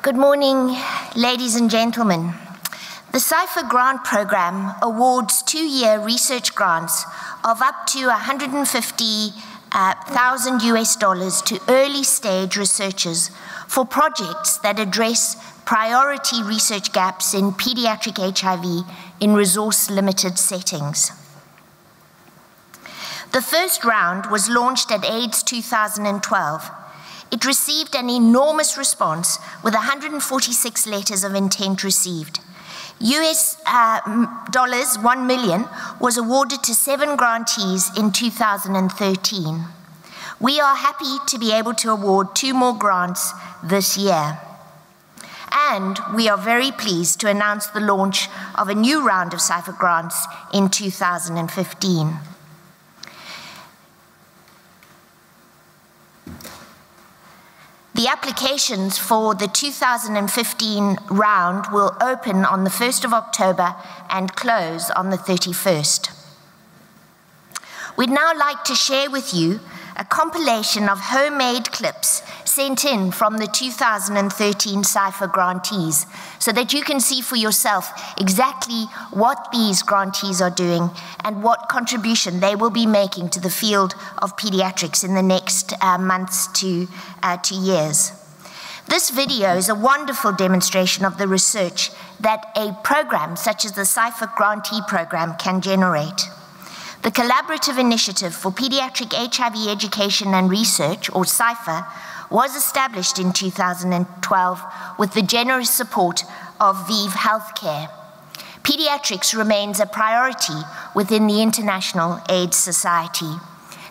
Good morning, ladies and gentlemen. The CIPHER Grant Program awards 2-year research grants of up to $150,000 to early stage researchers for projects that address priority research gaps in pediatric HIV in resource-limited settings. The first round was launched at AIDS 2012. It received an enormous response with 146 letters of intent received. US dollars 1 million was awarded to 7 grantees in 2013. We are happy to be able to award 2 more grants this year. And we are very pleased to announce the launch of a new round of CIPHER grants in 2015. The applications for the 2015 round will open on the 1st of October and close on the 31st. We'd now like to share with you a compilation of homemade clips sent in from the 2013 CIPHER grantees so that you can see for yourself exactly what these grantees are doing and what contribution they will be making to the field of pediatrics in the next months to years. This video is a wonderful demonstration of the research that a program such as the CIPHER grantee program can generate. The Collaborative Initiative for Pediatric HIV Education and Research, or CIPHER, was established in 2012 with the generous support of ViiV Healthcare. Pediatrics remains a priority within the International AIDS Society.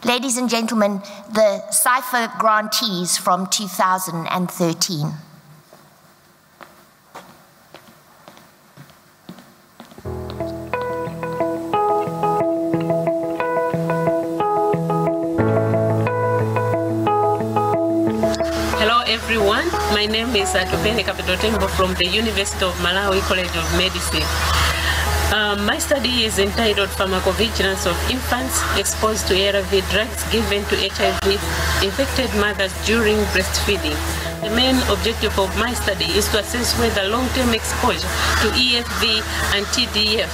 Ladies and gentlemen, the CIPHER grantees from 2013. Everyone, my name is Tupeni Kapitotembo from the University of Malawi College of Medicine. My study is entitled Pharmacovigilance of Infants Exposed to ARV Drugs Given to HIV-Infected Mothers During Breastfeeding. The main objective of my study is to assess whether long-term exposure to EFV and TDF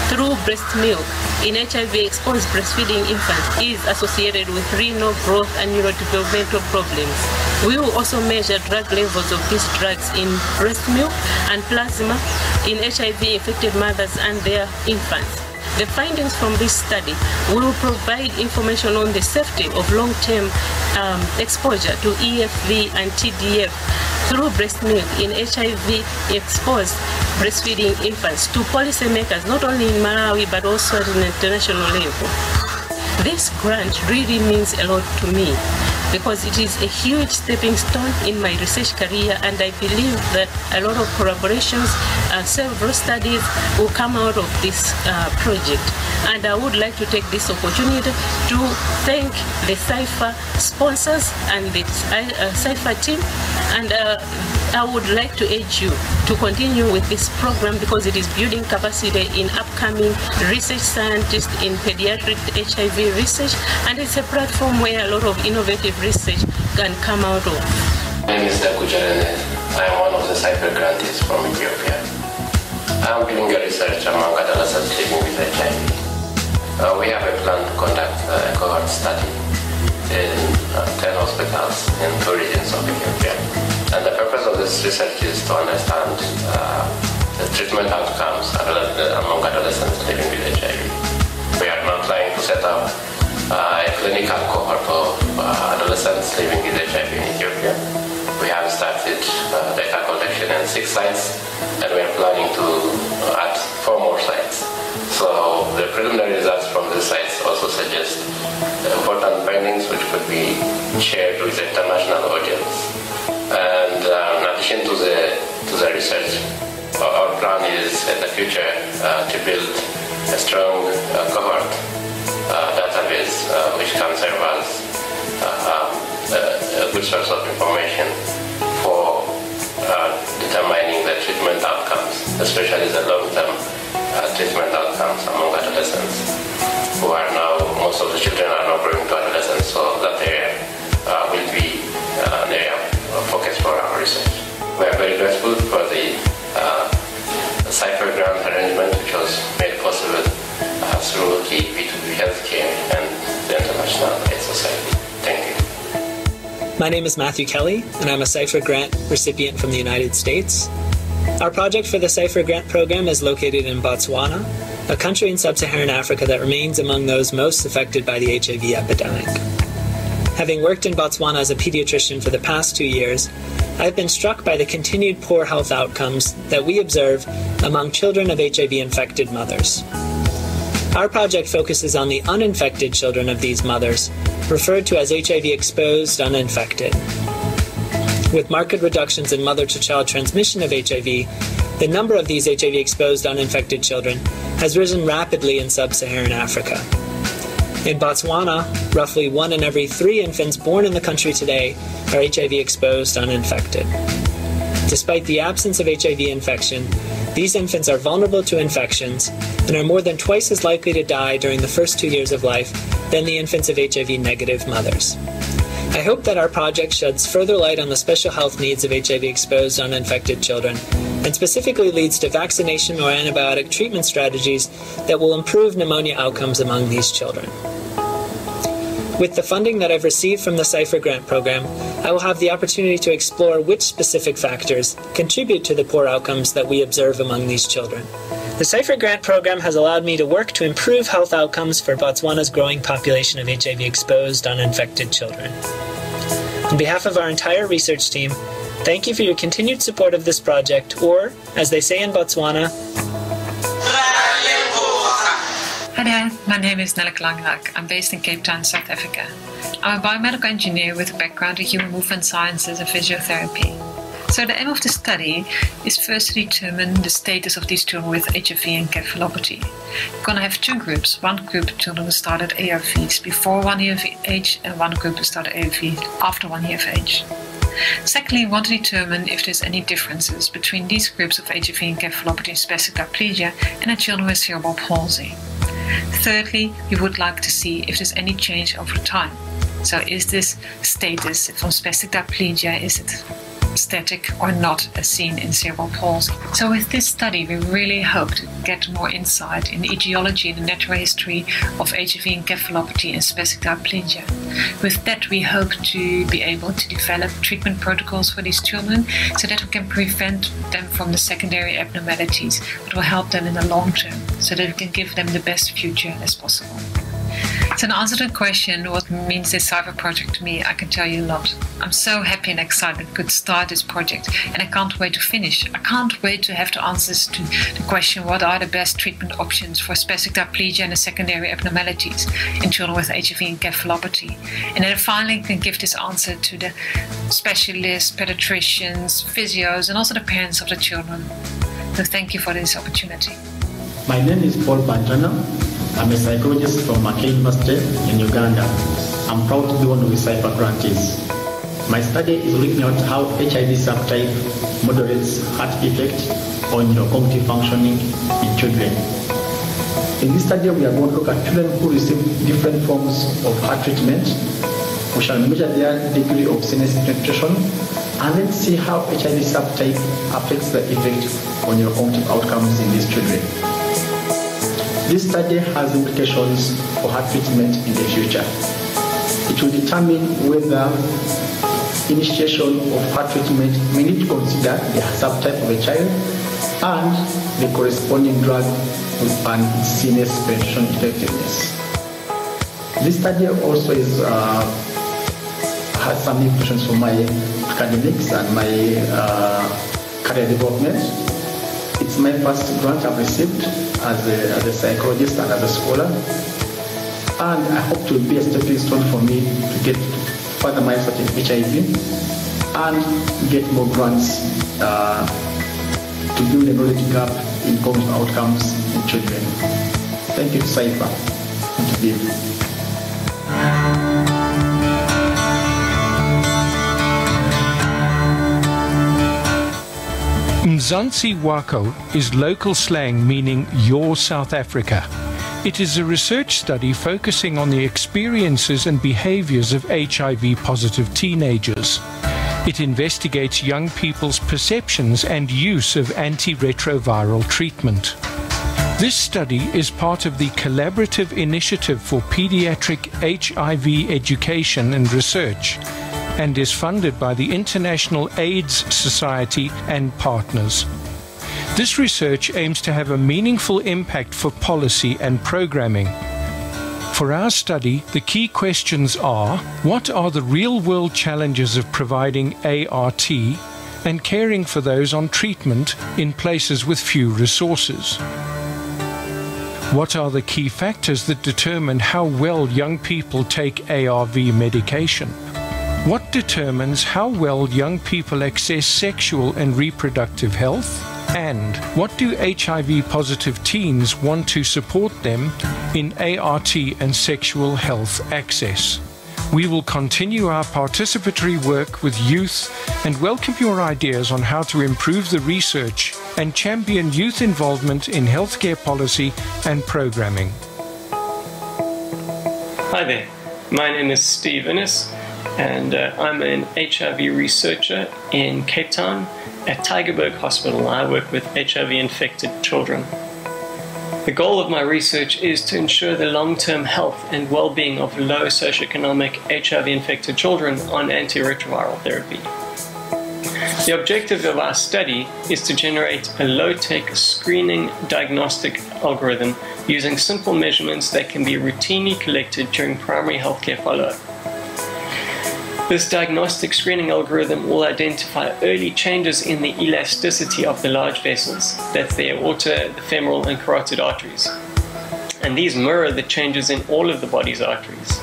through breast milk in HIV-exposed breastfeeding infants is associated with renal growth and neurodevelopmental problems. We will also measure drug levels of these drugs in breast milk and plasma in HIV-infected mothers and their infants. The findings from this study will provide information on the safety of long-term exposure to EFV and TDF through breast milk in HIV-exposed breastfeeding infants to policymakers, not only in Malawi, but also at an international level. This grant really means a lot to me because it is a huge stepping stone in my research career, and I believe that a lot of collaborations, several studies will come out of this project. And I would like to take this opportunity to thank the CIPHER sponsors and the CIPHER team, and I would like to urge you to continue with this program because it is building capacity in upcoming research scientists in pediatric HIV research, and it's a platform where a lot of innovative research can come out of. My name is Kujarene. I am one of the CIPHER grantees from Ethiopia. I am doing a research among adolescents living with HIV. We have a plan to conduct a cohort study in 10 hospitals in 2 regions of Ethiopia. And the purpose of this research is to understand the treatment outcomes among adolescents living with HIV. We are now trying to set up a clinical cohort of adolescents living with HIV in Ethiopia. We have started data collection in 6 sites, and we are planning to add 4 more sites. So the preliminary results from these sites also suggest important findings which could be shared with the international audience. And in addition to the research, our plan is in the future to build a strong cohort database which can serve as a good source of information for determining the treatment outcomes, especially the long-term treatment outcomes among adolescents who are now, most of the children are now growing to adolescence, so that area will be an area of focus for our research. We are very My name is Matthew Kelly, and I'm a CIPHER grant recipient from the United States. Our project for the CIPHER grant program is located in Botswana, a country in sub-Saharan Africa that remains among those most affected by the HIV epidemic. Having worked in Botswana as a pediatrician for the past 2 years, I've been struck by the continued poor health outcomes that we observe among children of HIV-infected mothers. Our project focuses on the uninfected children of these mothers, referred to as HIV-exposed uninfected. With marked reductions in mother-to-child transmission of HIV, the number of these HIV-exposed uninfected children has risen rapidly in sub-Saharan Africa. In Botswana, roughly 1 in every 3 infants born in the country today are HIV-exposed uninfected. Despite the absence of HIV infection, these infants are vulnerable to infections and are more than twice as likely to die during the first 2 years of life than the infants of HIV-negative mothers. I hope that our project sheds further light on the special health needs of HIV-exposed uninfected children, and specifically leads to vaccination or antibiotic treatment strategies that will improve pneumonia outcomes among these children. With the funding that I've received from the CIPHER grant program, I will have the opportunity to explore which specific factors contribute to the poor outcomes that we observe among these children. The CIPHER grant program has allowed me to work to improve health outcomes for Botswana's growing population of HIV-exposed uninfected children. On behalf of our entire research team, thank you for your continued support of this project, or, as they say in Botswana, Hi there, my name is Nelleke Langrak. I'm based in Cape Town, South Africa. I'm a biomedical engineer with a background in human movement sciences and physiotherapy. So the aim of the study is first to determine the status of these children with HIV and encephalopathy. We're going to have 2 groups. One group of children who started ARVs before 1 year of age, and one group who started ARVs after 1 year of age. Secondly, we want to determine if there's any differences between these groups of HIV encephalopathy and spastic diplegia and the children with cerebral palsy. Thirdly, we would like to see if there's any change over time. So is this status from spastic diplegia, is it static or not, as seen in cerebral palsy? So with this study, we really hope to get more insight in the etiology and the natural history of HIV encephalopathy and spastic diplegia. With that, we hope to be able to develop treatment protocols for these children so that we can prevent them from the secondary abnormalities that will help them in the long term, so that we can give them the best future as possible. So in answer to the question, what means this CIPHER project to me, I can tell you a lot. I'm so happy and excited to start this project, and I can't wait to finish. I can't wait to have the answers to the question, what are the best treatment options for spastic diplegia and the secondary abnormalities in children with HIV encephalopathy. And then finally can give this answer to the specialists, pediatricians, physios, and also the parents of the children. So thank you for this opportunity. My name is Paul Bantana. I'm a psychologist from Mackay University in Uganda. I'm proud to be one of the CIPHER grantees. My study is looking at how HIV subtype moderates heart defect on cognitive functioning in children. In this study, we are going to look at children who receive different forms of heart treatment. We shall measure their degree of sinus penetration and then see how HIV subtype affects the effect on cognitive outcomes in these children. This study has implications for heart treatment in the future. It will determine whether initiation of heart treatment may need to consider the subtype of a child and the corresponding drug and its sinus penetration effectiveness. This study also has some implications for my academics and my career development. It's my first grant I've received as a psychologist and as a scholar, and I hope to be a stepping stone for me to get further my research in HIV and get more grants to build a knowledge gap in cognitive outcomes in children. Thank you to CIPHER and to BIV. Mzansi Wako is local slang meaning your South Africa. It is a research study focusing on the experiences and behaviors of HIV-positive teenagers. It investigates young people's perceptions and use of antiretroviral treatment. This study is part of the Collaborative Initiative for Pediatric HIV Education and Research, and is funded by the International AIDS Society and partners. This research aims to have a meaningful impact for policy and programming. For our study, the key questions are: what are the real-world challenges of providing ART and caring for those on treatment in places with few resources? What are the key factors that determine how well young people take ARV medication? What determines how well young people access sexual and reproductive health? And what do HIV-positive teens want to support them in ART and sexual health access? We will continue our participatory work with youth and welcome your ideas on how to improve the research and champion youth involvement in healthcare policy and programming. Hi there, my name is Steve Innes and I'm an HIV researcher in Cape Town at Tygerberg Hospital. I work with HIV-infected children. The goal of my research is to ensure the long-term health and well-being of low socioeconomic HIV-infected children on antiretroviral therapy. The objective of our study is to generate a low-tech screening diagnostic algorithm using simple measurements that can be routinely collected during primary healthcare follow-up. This diagnostic screening algorithm will identify early changes in the elasticity of the large vessels, that's the aorta, the femoral and carotid arteries. And these mirror the changes in all of the body's arteries.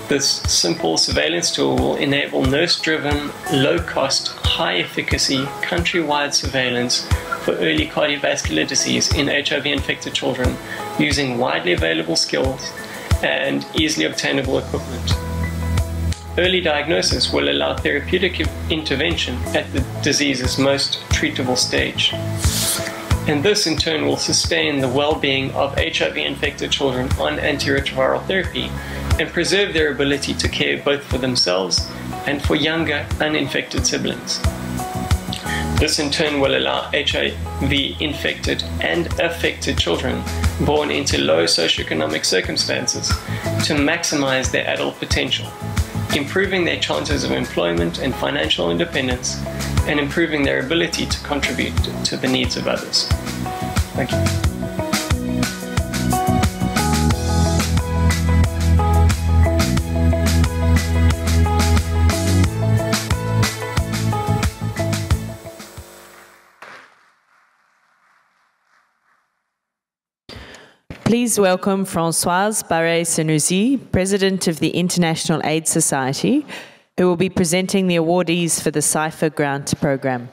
This simple surveillance tool will enable nurse-driven, low-cost, high-efficacy, countrywide surveillance for early cardiovascular disease in HIV-infected children using widely available skills and easily obtainable equipment. Early diagnosis will allow therapeutic intervention at the disease's most treatable stage. And this in turn will sustain the well-being of HIV-infected children on antiretroviral therapy and preserve their ability to care both for themselves and for younger uninfected siblings. This in turn will allow HIV-infected and affected children born into low socioeconomic circumstances to maximize their adult potential, improving their chances of employment and financial independence, and improving their ability to contribute to the needs of others. Thank you. Please welcome Françoise Barré-Senoussi, President of the International AIDS Society, who will be presenting the awardees for the CIPHER Grant Program.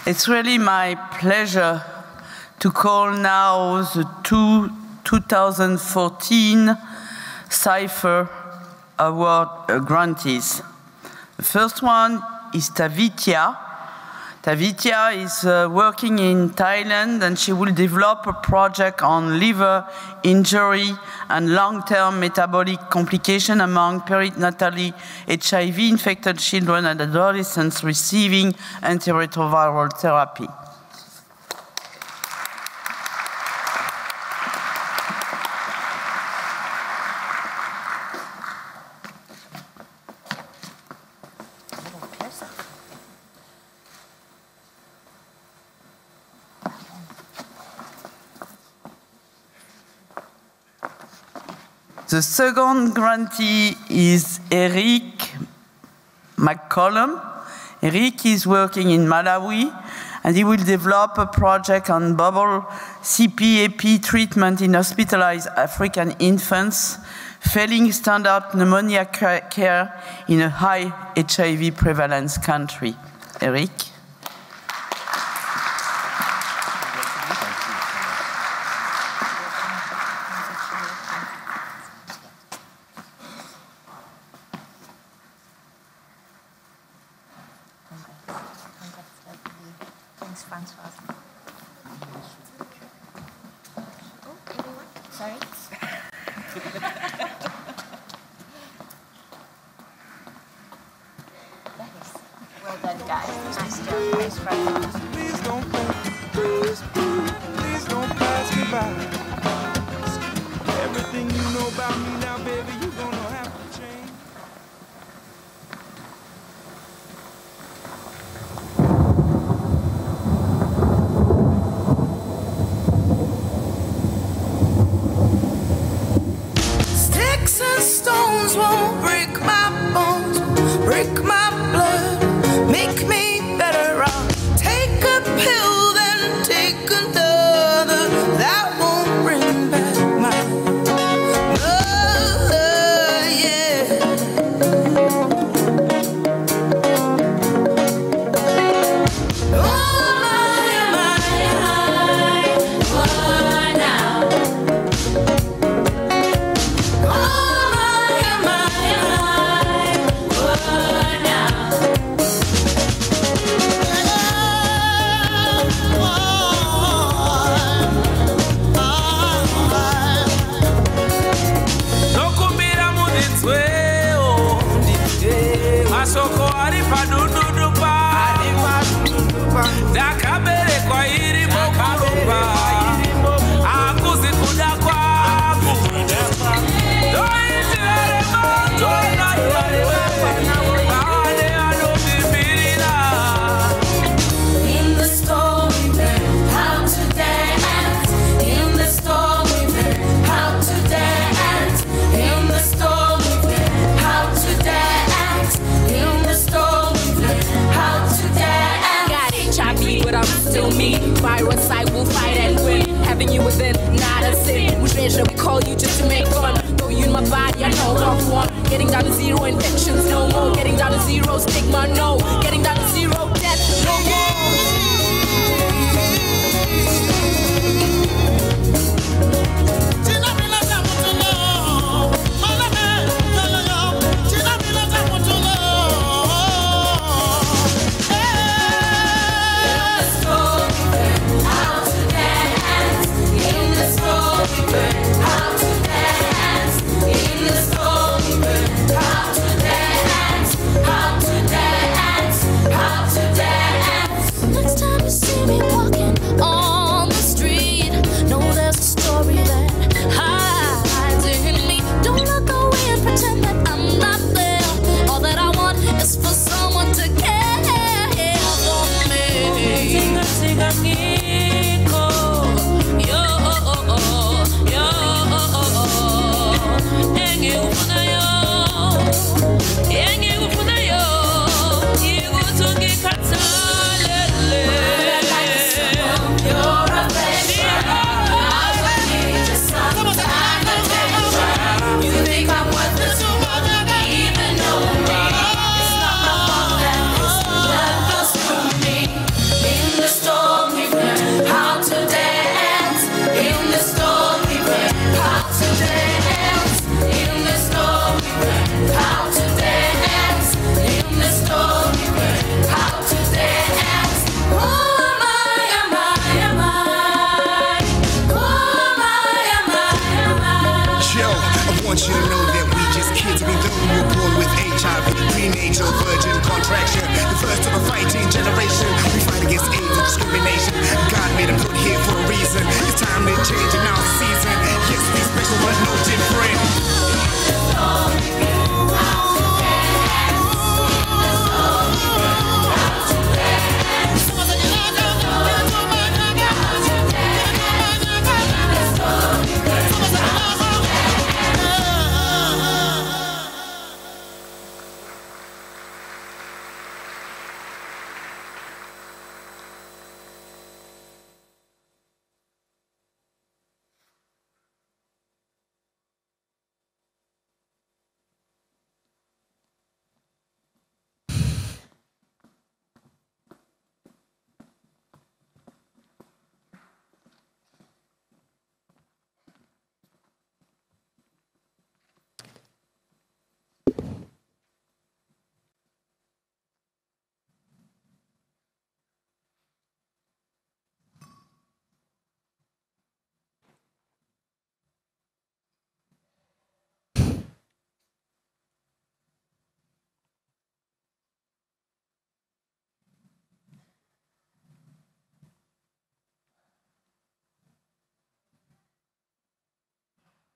It's really my pleasure to call now the 2014 CIPHER Award grantees. The first one is Tavitya. Tavitya is working in Thailand, and she will develop a project on liver injury and long-term metabolic complication among perinatally HIV-infected children and adolescents receiving antiretroviral therapy. The second grantee is Eric McCollum. Eric is working in Malawi, and he will develop a project on bubble CPAP treatment in hospitalized African infants failing standard pneumonia care in a high HIV prevalence country. Eric? Please don't pass me by. break my blood, make me better. I'll take a pill, then take another. That won't bring back my love, yeah. Oh my, what now? Masoko ari padudu pa dakabere kwa iri mokurupa akuzi kuda kwaku doitirere moto na baade adobibirila. In the storm we learn how to dance. In the storm we learn how to dance. In the storm we learn how to dance. In the storm we learn how to dance. Got HIV, but I'm still me. Virus, I will fight and win. Having you within, not a sin. We treasure, we call you just to make fun. Throw you in my body, I know I've won. Getting down to zero infections, no more. Getting down to zero stigma, no. Getting down to zero death, no more. Next time you see me walking on the street, know there's a story that hides in me. Don't look away and pretend that I'm not there. All that I want is for someone to care for me. Teenager virgin contraction, the first of a fighting generation. We fight against AIDS and discrimination. God made them put here for a reason. It's time to change and now it's the season. Yes, be special but no different.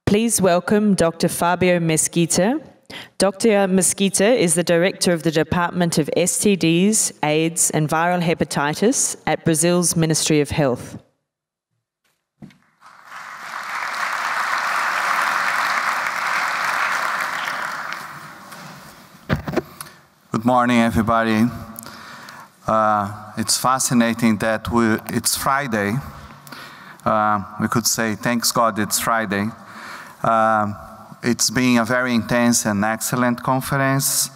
Please welcome Dr. Fabio Mesquita. Dr. Mesquita is the Director of the Department of STDs, AIDS and Viral Hepatitis at Brazil's Ministry of Health. Good morning, everybody. It's fascinating that it's Friday. We could say, thanks God it's Friday. It's been a very intense and excellent conference.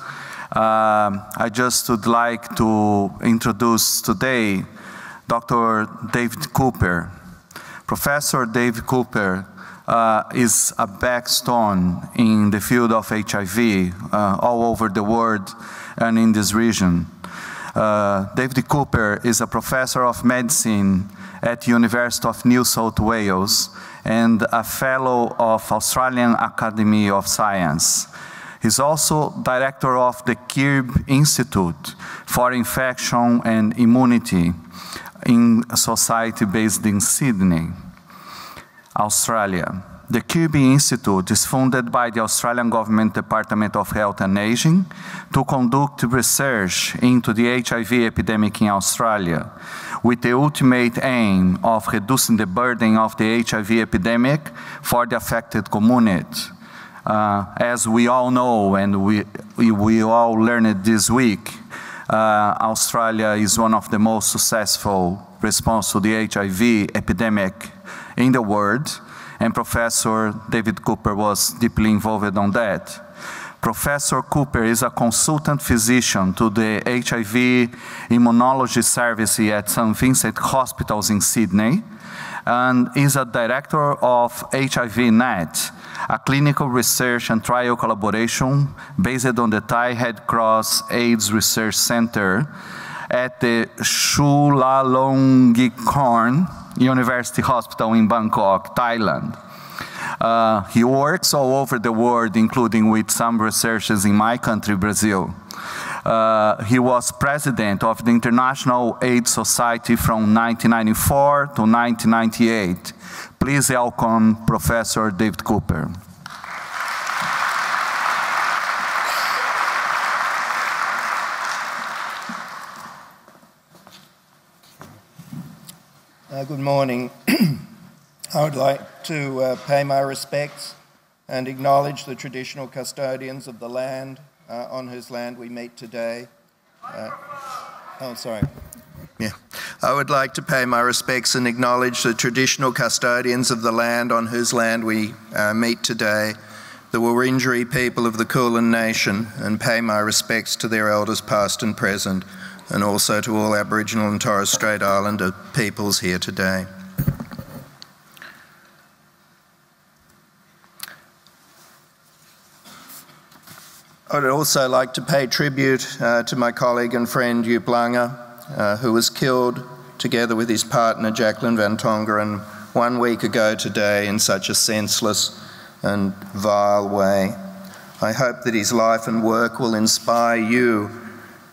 I just would like to introduce today Dr. David Cooper. Professor David Cooper is a backstone in the field of HIV all over the world and in this region. David Cooper is a professor of medicine at the University of New South Wales and a fellow of Australian Academy of Science. He's also director of the Kirby Institute for Infection and Immunity in a society based in Sydney, Australia. The Kirby Institute is funded by the Australian Government Department of Health and Ageing to conduct research into the HIV epidemic in Australia, with the ultimate aim of reducing the burden of the HIV epidemic for the affected community. As we all know, and we all learned this week, Australia is one of the most successful response to the HIV epidemic in the world, and Professor David Cooper was deeply involved on that. Professor Cooper is a consultant physician to the HIV Immunology Service at St. Vincent Hospitals in Sydney, and is a director of HIV-NET, a clinical research and trial collaboration based on the Thai Red Cross AIDS Research Center at the Chulalongkorn University Hospital in Bangkok, Thailand. He works all over the world, including with some researchers in my country, Brazil. He was president of the International AIDS Society from 1994 to 1998. Please welcome Professor David Cooper. Good morning. I would like to pay my respects and acknowledge the traditional custodians of the land on whose land we meet today. I would like to pay my respects and acknowledge the traditional custodians of the land on whose land we meet today, the Wurundjeri people of the Kulin Nation, and pay my respects to their elders past and present, and also to all Aboriginal and Torres Strait Islander peoples here today. I would also like to pay tribute to my colleague and friend Joop Lange, who was killed together with his partner Jacqueline Van Tongeren 1 week ago today in such a senseless and vile way. I hope that his life and work will inspire you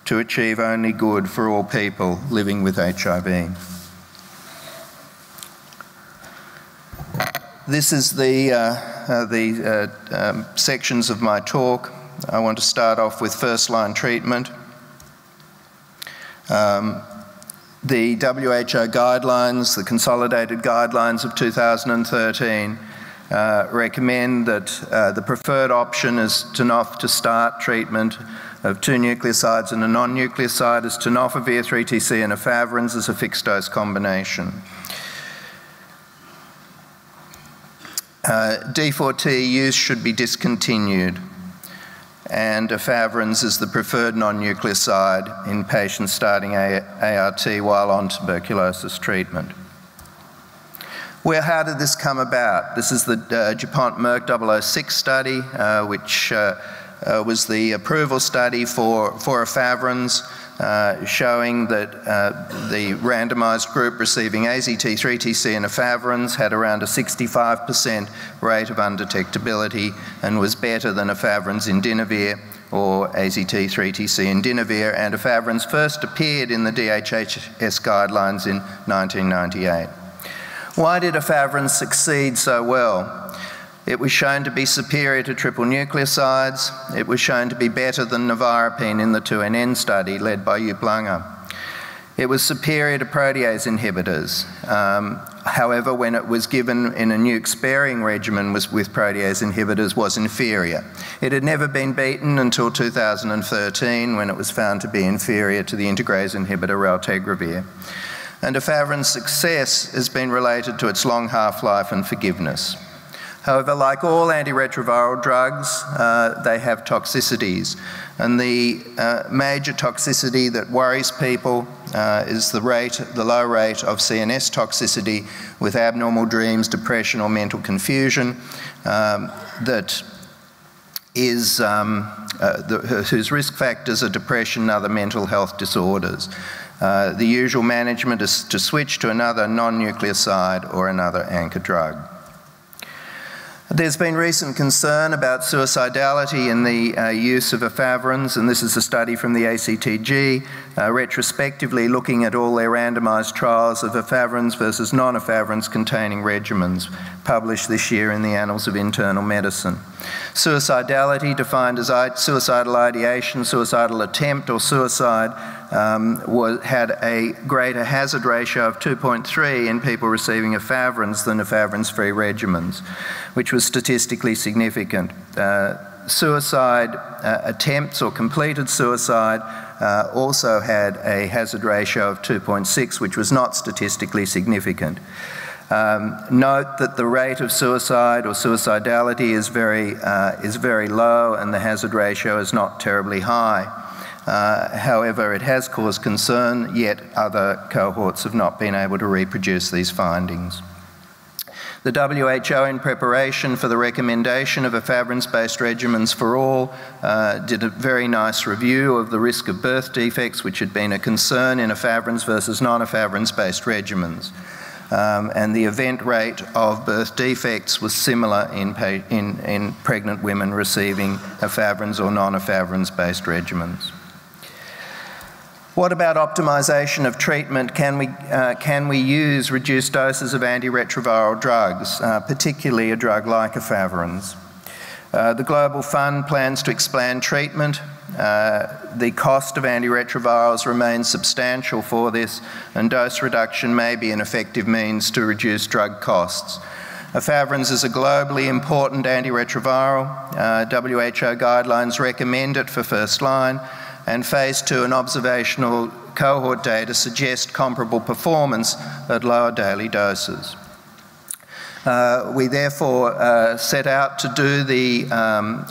to achieve only good for all people living with HIV. This is the sections of my talk. I want to start off with first-line treatment. The WHO guidelines, the consolidated guidelines of 2013, recommend that the preferred option is to start treatment of 2 nucleosides and a non-nucleoside is tenofovir, 3-TC and efavirenz as a fixed-dose combination. D4T use should be discontinued, and efavirenz is the preferred non-nucleoside in patients starting ART while on tuberculosis treatment. Well, how did this come about? This is the DuPont-Merck 006 study, which was the approval study for efavirenz, showing that the randomized group receiving AZT, 3-TC and efavirenz had around a 65% rate of undetectability and was better than efavirenz indinavir or AZT, 3-TC indinavir, and efavirenz first appeared in the DHHS guidelines in 1998. Why did efavirenz succeed so well? It was shown to be superior to triple nucleosides. It was shown to be better than nevirapine in the 2NN study led by Joop Lange. It was superior to protease inhibitors. however, when it was given in a nuke-sparing regimen with protease inhibitors, was inferior. It had never been beaten until 2013, when it was found to be inferior to the integrase inhibitor raltegravir. And efaviren's success has been related to its long half-life and forgiveness. However, like all antiretroviral drugs, they have toxicities. And the major toxicity that worries people is the low rate of CNS toxicity with abnormal dreams, depression, or mental confusion whose risk factors are depression and other mental health disorders. The usual management is to switch to another non-nucleoside or another anchor drug. There's been recent concern about suicidality in the use of efavirenz, and this is a study from the ACTG, retrospectively looking at all their randomised trials of efavirenz versus non-efavirenz containing regimens, published this year in the Annals of Internal Medicine. Suicidality, defined as suicidal ideation, suicidal attempt, or suicide, had a greater hazard ratio of 2.3 in people receiving efavirenz than efavirenz-free regimens, which was statistically significant. Suicide attempts or completed suicide also had a hazard ratio of 2.6, which was not statistically significant. Note that the rate of suicide or suicidality is very low, and the hazard ratio is not terribly high. However, it has caused concern, yet other cohorts have not been able to reproduce these findings. The WHO, in preparation for the recommendation of efavirenz-based regimens for all, did a very nice review of the risk of birth defects, which had been a concern in efavirenz versus non-efavirenz-based regimens. And the event rate of birth defects was similar in pregnant women receiving efavirenz or non-efavirenz-based regimens. What about optimisation of treatment? Can we use reduced doses of antiretroviral drugs, particularly a drug like efavirenz? The Global Fund plans to expand treatment. The cost of antiretrovirals remains substantial for this, and dose reduction may be an effective means to reduce drug costs. Efavirenz is a globally important antiretroviral. WHO guidelines recommend it for first line, and phase 2 and observational cohort data suggest comparable performance at lower daily doses. We therefore set out to do the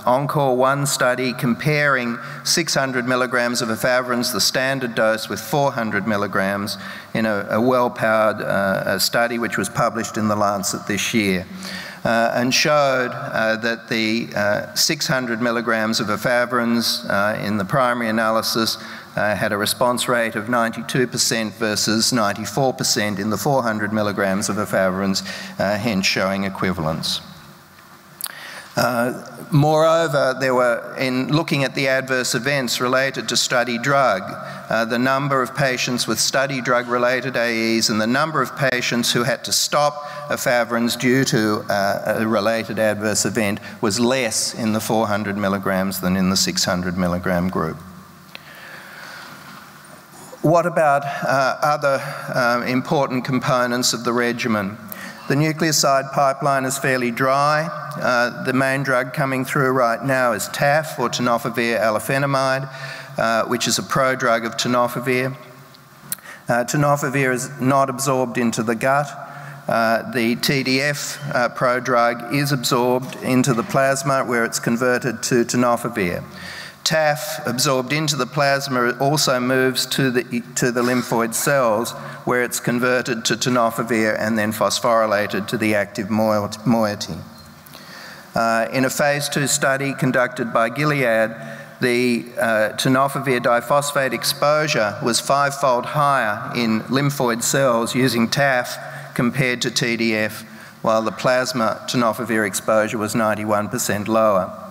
Encore 1 study comparing 600 milligrams of efavirenz, the standard dose, with 400 milligrams in a well-powered study which was published in The Lancet this year. And showed that the 600 milligrams of efavirenz in the primary analysis had a response rate of 92% versus 94% in the 400 milligrams of efavirenz, hence showing equivalence. Moreover, there were, in looking at the adverse events related to study drug, the number of patients with study drug-related AEs and the number of patients who had to stop efavirenz due to a related adverse event was less in the 400 milligrams than in the 600 milligram group. What about other important components of the regimen? The nucleoside pipeline is fairly dry. The main drug coming through right now is TAF, or tenofovir alafenamide, which is a prodrug of tenofovir. Tenofovir is not absorbed into the gut. The TDF prodrug is absorbed into the plasma, where it's converted to tenofovir. TAF, absorbed into the plasma, also moves to the lymphoid cells, where it's converted to tenofovir and then phosphorylated to the active moiety. In a phase 2 study conducted by Gilead, the tenofovir diphosphate exposure was 5-fold higher in lymphoid cells using TAF compared to TDF, while the plasma tenofovir exposure was 91% lower.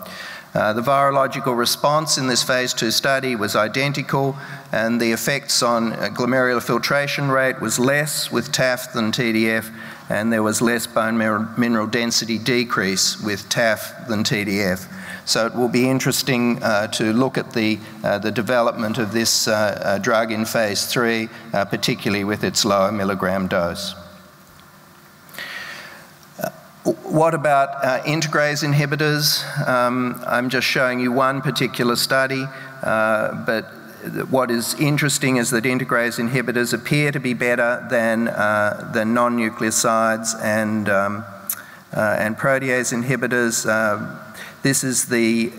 The virological response in this phase 2 study was identical, and the effects on glomerular filtration rate was less with TAF than TDF, and there was less bone mineral density decrease with TAF than TDF. So it will be interesting to look at the development of this drug in phase 3, particularly with its lower milligram dose. What about integrase inhibitors? I'm just showing you one particular study, but what is interesting is that integrase inhibitors appear to be better than non-nucleosides and protease inhibitors. This is the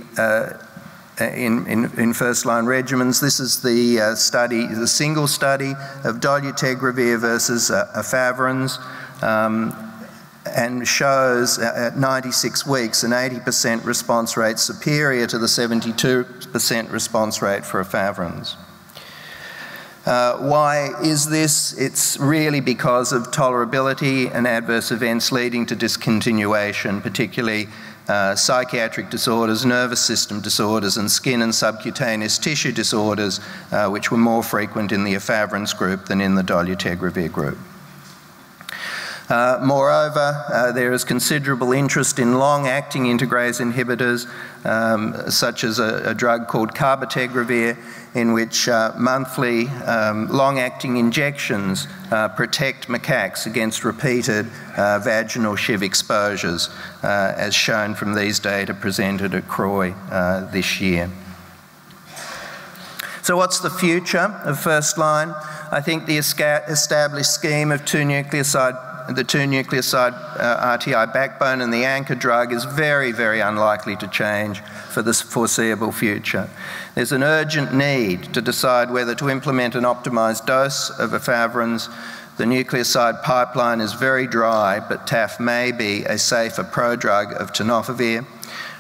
in first-line regimens. This is the study, the single study of dolutegravir versus efavirenz. And shows at 96 weeks an 80% response rate superior to the 72% response rate for efavirenz. Why is this? It's really because of tolerability and adverse events leading to discontinuation, particularly psychiatric disorders, nervous system disorders, and skin and subcutaneous tissue disorders, which were more frequent in the efavirenz group than in the dolutegravir group. Moreover, there is considerable interest in long-acting integrase inhibitors, such as a drug called carbotegravir, in which monthly long-acting injections protect macaques against repeated vaginal SHIV exposures, as shown from these data presented at CROI this year. So what's the future of first line? I think the established scheme of the two nucleoside RTI backbone and the anchor drug is very, very unlikely to change for the foreseeable future. There's an urgent need to decide whether to implement an optimized dose of efavirenz. The nucleoside pipeline is very dry, but TAF may be a safer prodrug of tenofovir.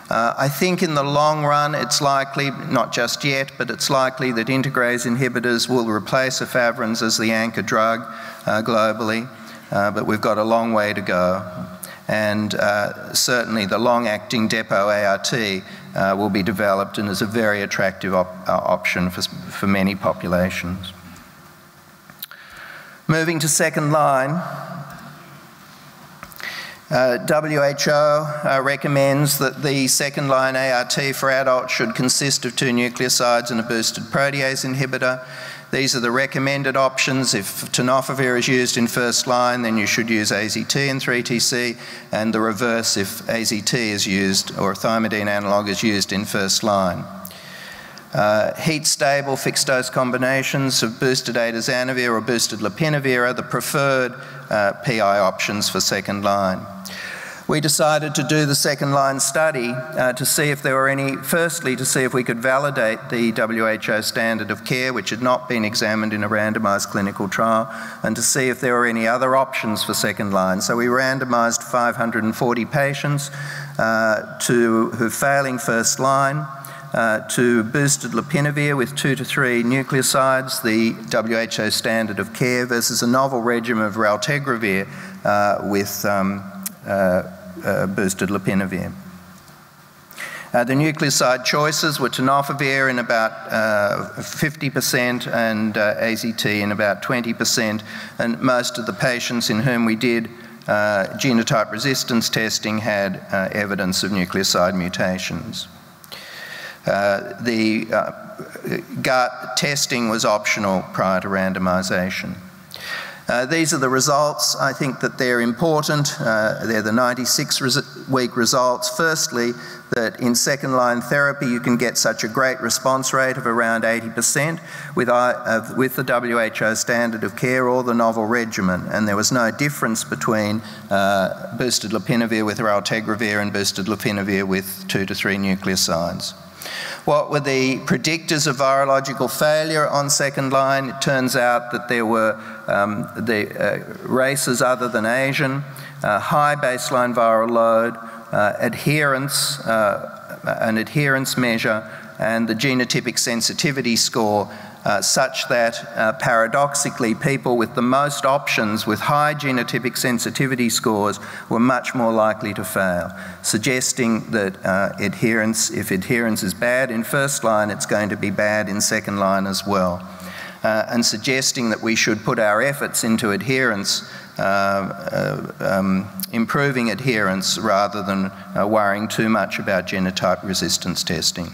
I think in the long run it's likely, not just yet, but it's likely that integrase inhibitors will replace efavirenz as the anchor drug globally. But we've got a long way to go. And certainly the long-acting depot ART will be developed and is a very attractive option for many populations. Moving to second line, WHO recommends that the second line ART for adults should consist of 2 nucleosides and a boosted protease inhibitor. These are the recommended options. If tenofovir is used in first line, then you should use AZT and 3TC, and the reverse if AZT is used or a thymidine analogue is used in first line. Heat-stable fixed-dose combinations of boosted atazanavir or boosted lopinavir are the preferred PI options for second line. We decided to do the second line study to see if there were any, firstly to see if we could validate the WHO standard of care, which had not been examined in a randomised clinical trial, and to see if there were any other options for second line. So we randomised 540 patients who failing first line to boosted lopinavir with 2 to 3 nucleosides, the WHO standard of care, versus a novel regimen of raltegravir with boosted lopinavir. The nucleoside choices were tenofovir in about 50% and AZT in about 20%, and most of the patients in whom we did genotype resistance testing had evidence of nucleoside mutations. The GART testing was optional prior to randomisation. These are the results. I think that they're important. They're the 96-week results. Firstly, that in second-line therapy you can get such a great response rate of around 80% with the WHO standard of care or the novel regimen, and there was no difference between boosted lopinavir with raltegravir and boosted lopinavir with 2 to 3 nucleosides. What were the predictors of virological failure on second line? It turns out that there were races other than Asian, high baseline viral load, adherence, an adherence measure, and the genotypic sensitivity score, such that paradoxically people with the most options with high genotypic sensitivity scores were much more likely to fail, suggesting that if adherence is bad in first line, it's going to be bad in second line as well, and suggesting that we should put our efforts into adherence, improving adherence rather than worrying too much about genotype resistance testing.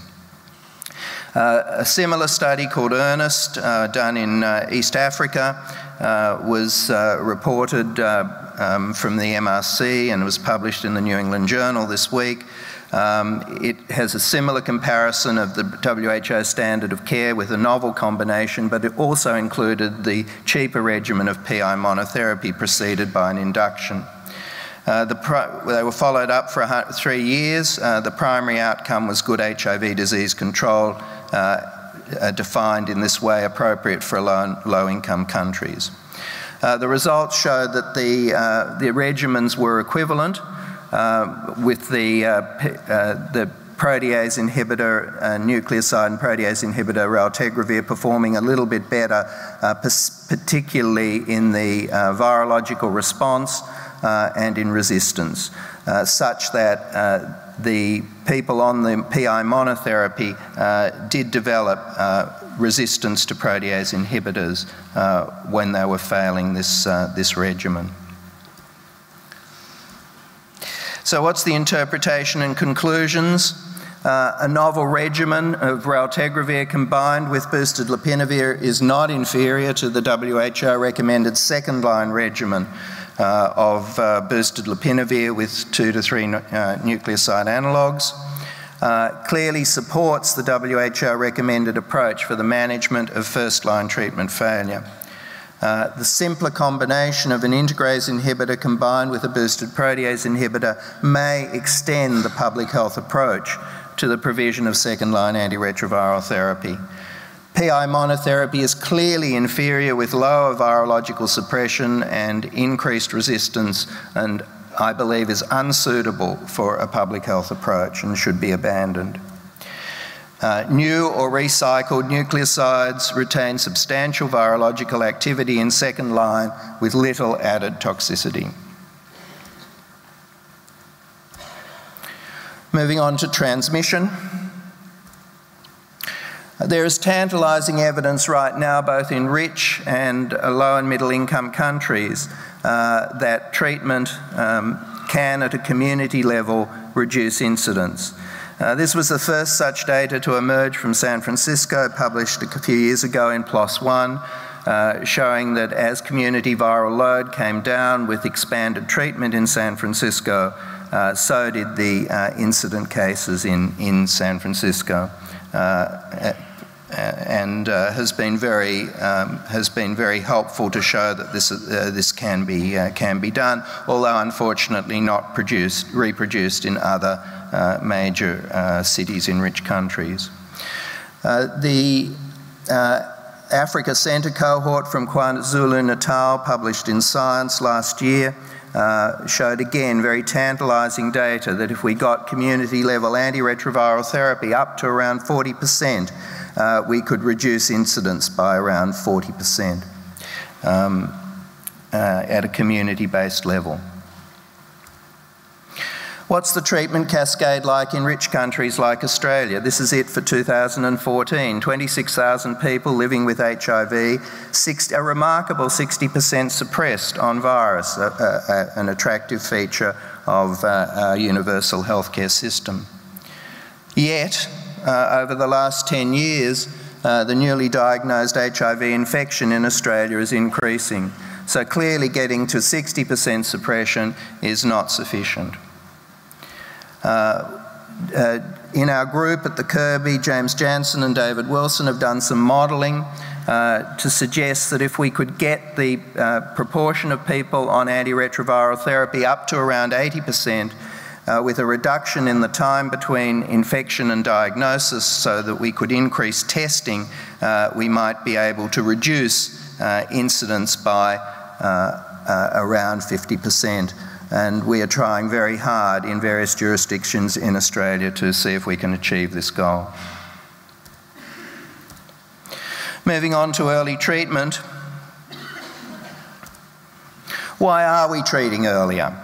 A similar study called EARNEST, done in East Africa, was reported from the MRC and was published in the New England Journal this week. It has a similar comparison of the WHO standard of care with a novel combination, but it also included the cheaper regimen of PI monotherapy preceded by an induction. They were followed up for 3 years. The primary outcome was good HIV disease control, defined in this way appropriate for low-income countries. The results showed that the regimens were equivalent, with the protease inhibitor, nucleoside and protease inhibitor raltegravir performing a little bit better, particularly in the virological response and in resistance, such that the people on the PI monotherapy did develop resistance to protease inhibitors when they were failing this regimen. So what's the interpretation and conclusions? A novel regimen of raltegravir combined with boosted lopinavir is not inferior to the WHO recommended second-line regimen of boosted lopinavir with 2 to 3 nucleoside analogues. Clearly supports the WHO recommended approach for the management of first-line treatment failure. The simpler combination of an integrase inhibitor combined with a boosted protease inhibitor may extend the public health approach to the provision of second-line antiretroviral therapy. PI monotherapy is clearly inferior with lower virological suppression and increased resistance, and I believe is unsuitable for a public health approach and should be abandoned. New or recycled nucleosides retain substantial virological activity in second line with little added toxicity. Moving on to transmission. There is tantalising evidence right now, both in rich and low and middle income countries, that treatment can, at a community level, reduce incidence. This was the first such data to emerge from San Francisco, published a few years ago in PLOS One, showing that as community viral load came down with expanded treatment in San Francisco, so did the incident cases in San Francisco, and has been very helpful to show that this can be done, although unfortunately not reproduced in other major cities in rich countries. The Africa Centre cohort from KwaZulu-Natal, published in Science last year, showed again very tantalising data that if we got community-level antiretroviral therapy up to around 40%, we could reduce incidence by around 40% at a community-based level. What's the treatment cascade like in rich countries like Australia? This is it for 2014. 26,000 people living with HIV, a remarkable 60% suppressed on virus, an attractive feature of our universal healthcare system. Yet, over the last 10 years, the newly diagnosed HIV infection in Australia is increasing. So clearly getting to 60% suppression is not sufficient. In our group at the Kirby, James Jansen and David Wilson have done some modelling to suggest that if we could get the proportion of people on antiretroviral therapy up to around 80%, with a reduction in the time between infection and diagnosis so that we could increase testing, we might be able to reduce incidence by around 50%. And we are trying very hard in various jurisdictions in Australia to see if we can achieve this goal. Moving on to early treatment. Why are we treating earlier?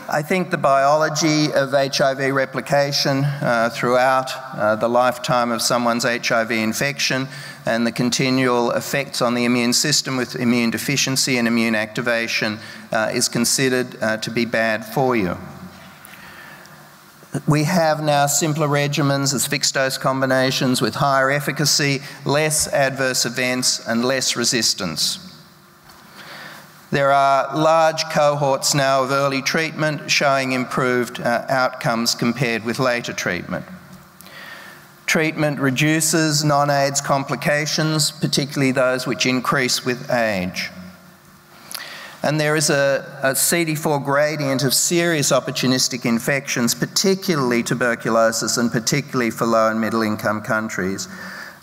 I think the biology of HIV replication throughout the lifetime of someone's HIV infection and the continual effects on the immune system with immune deficiency and immune activation is considered to be bad for you. We have now simpler regimens as fixed-dose combinations with higher efficacy, less adverse events and less resistance. There are large cohorts now of early treatment showing improved outcomes compared with later treatment. Treatment reduces non-AIDS complications, particularly those which increase with age. And there is a CD4 gradient of serious opportunistic infections, particularly tuberculosis and particularly for low and middle income countries,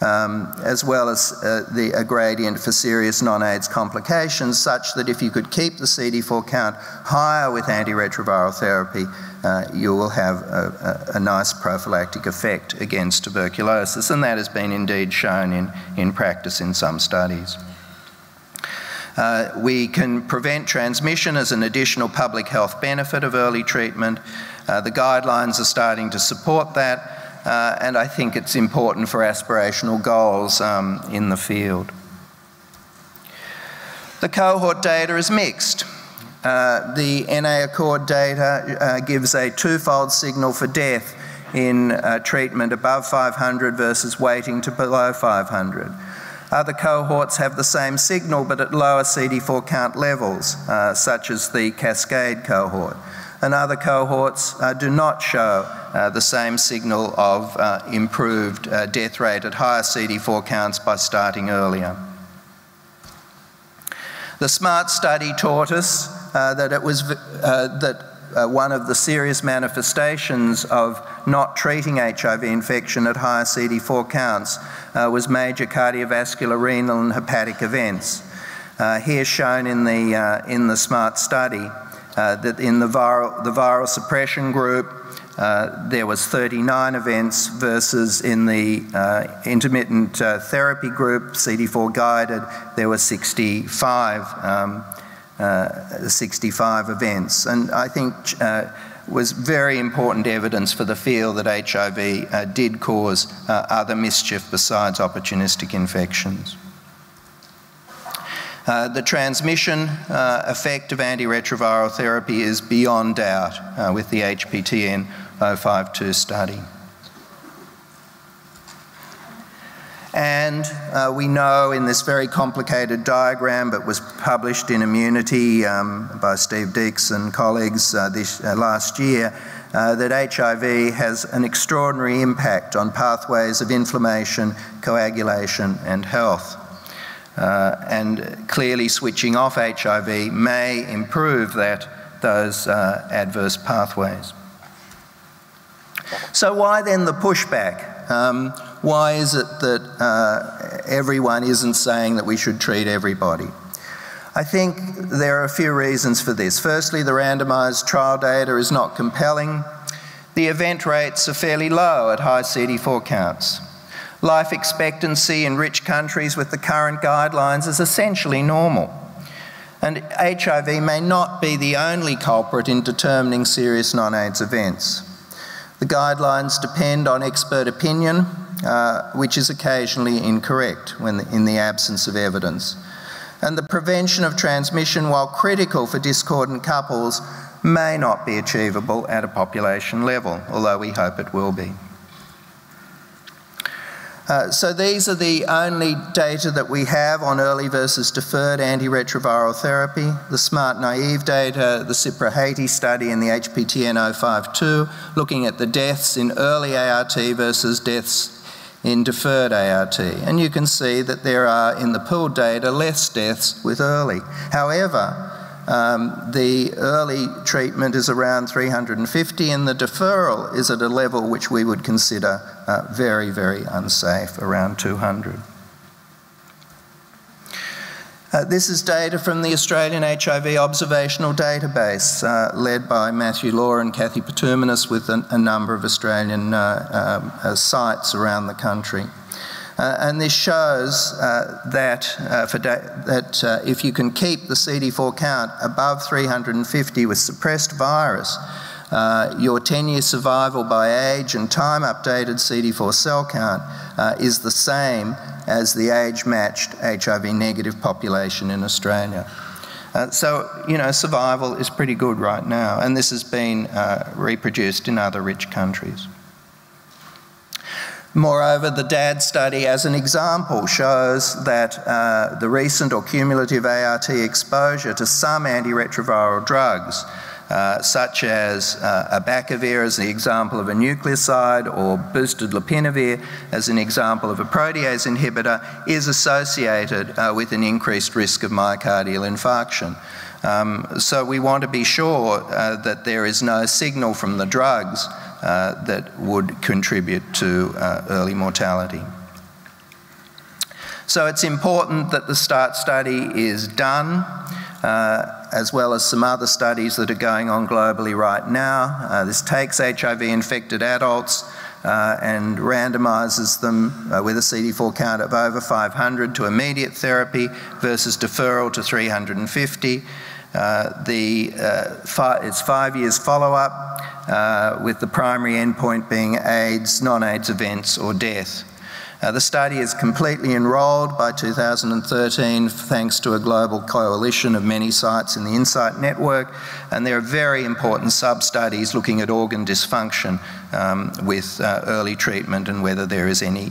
as well as a gradient for serious non-AIDS complications, such that if you could keep the CD4 count higher with antiretroviral therapy, you will have a nice prophylactic effect against tuberculosis, and that has been indeed shown in practice in some studies. We can prevent transmission as an additional public health benefit of early treatment. The guidelines are starting to support that, and I think it's important for aspirational goals in the field. The cohort data is mixed. The NA Accord data gives a twofold signal for death in treatment above 500 versus waiting to below 500. Other cohorts have the same signal but at lower CD4 count levels, such as the Cascade cohort. And other cohorts do not show the same signal of improved death rate at higher CD4 counts by starting earlier. The SMART study taught us that it was one of the serious manifestations of not treating HIV infection at higher CD4 counts was major cardiovascular, renal and hepatic events. Here shown in the SMART study that in the viral suppression group there was 39 events versus in the intermittent therapy group, CD4 guided, there were 65 events. And I think was very important evidence for the field that HIV did cause other mischief besides opportunistic infections. The transmission effect of antiretroviral therapy is beyond doubt with the HPTN 052 study. And we know in this very complicated diagram, but was published in Immunity by Steve Deeks and colleagues last year, that HIV has an extraordinary impact on pathways of inflammation, coagulation and health. And clearly switching off HIV may improve those adverse pathways. So why then the pushback? Why is it that everyone isn't saying that we should treat everybody? I think there are a few reasons for this. Firstly, the randomised trial data is not compelling. The event rates are fairly low at high CD4 counts. Life expectancy in rich countries with the current guidelines is essentially normal. And HIV may not be the only culprit in determining serious non-AIDS events. The guidelines depend on expert opinion, which is occasionally incorrect in the absence of evidence. And the prevention of transmission, while critical for discordant couples, may not be achievable at a population level, although we hope it will be. So these are the only data that we have on early versus deferred antiretroviral therapy. The SMART naive data, the CIPRA-Haiti study and the HPTN 052, looking at the deaths in early ART versus deaths in deferred ART. And you can see that there are, in the pooled data, less deaths with early. However, the early treatment is around 350 and the deferral is at a level which we would consider very, very unsafe, around 200. This is data from the Australian HIV Observational Database, led by Matthew Law and Kathy Patuminis with a number of Australian sites around the country. And this shows that if you can keep the CD4 count above 350 with suppressed virus, your 10-year survival by age and time-updated CD4 cell count is the same as the age-matched HIV-negative population in Australia. So, you know, survival is pretty good right now, and this has been reproduced in other rich countries. Moreover, the DAD study, as an example, shows that the recent or cumulative ART exposure to some antiretroviral drugs, such as abacavir as the example of a nucleoside, or boosted lopinavir as an example of a protease inhibitor, is associated with an increased risk of myocardial infarction. So we want to be sure that there is no signal from the drugs that would contribute to early mortality. So it's important that the START study is done, as well as some other studies that are going on globally right now. This takes HIV-infected adults and randomises them with a CD4 count of over 500 to immediate therapy versus deferral to 350. It's 5 years follow-up with the primary endpoint being AIDS, non-AIDS events or death. The study is completely enrolled by 2013 thanks to a global coalition of many sites in the INSIGHT network, and there are very important sub-studies looking at organ dysfunction with early treatment and whether there is any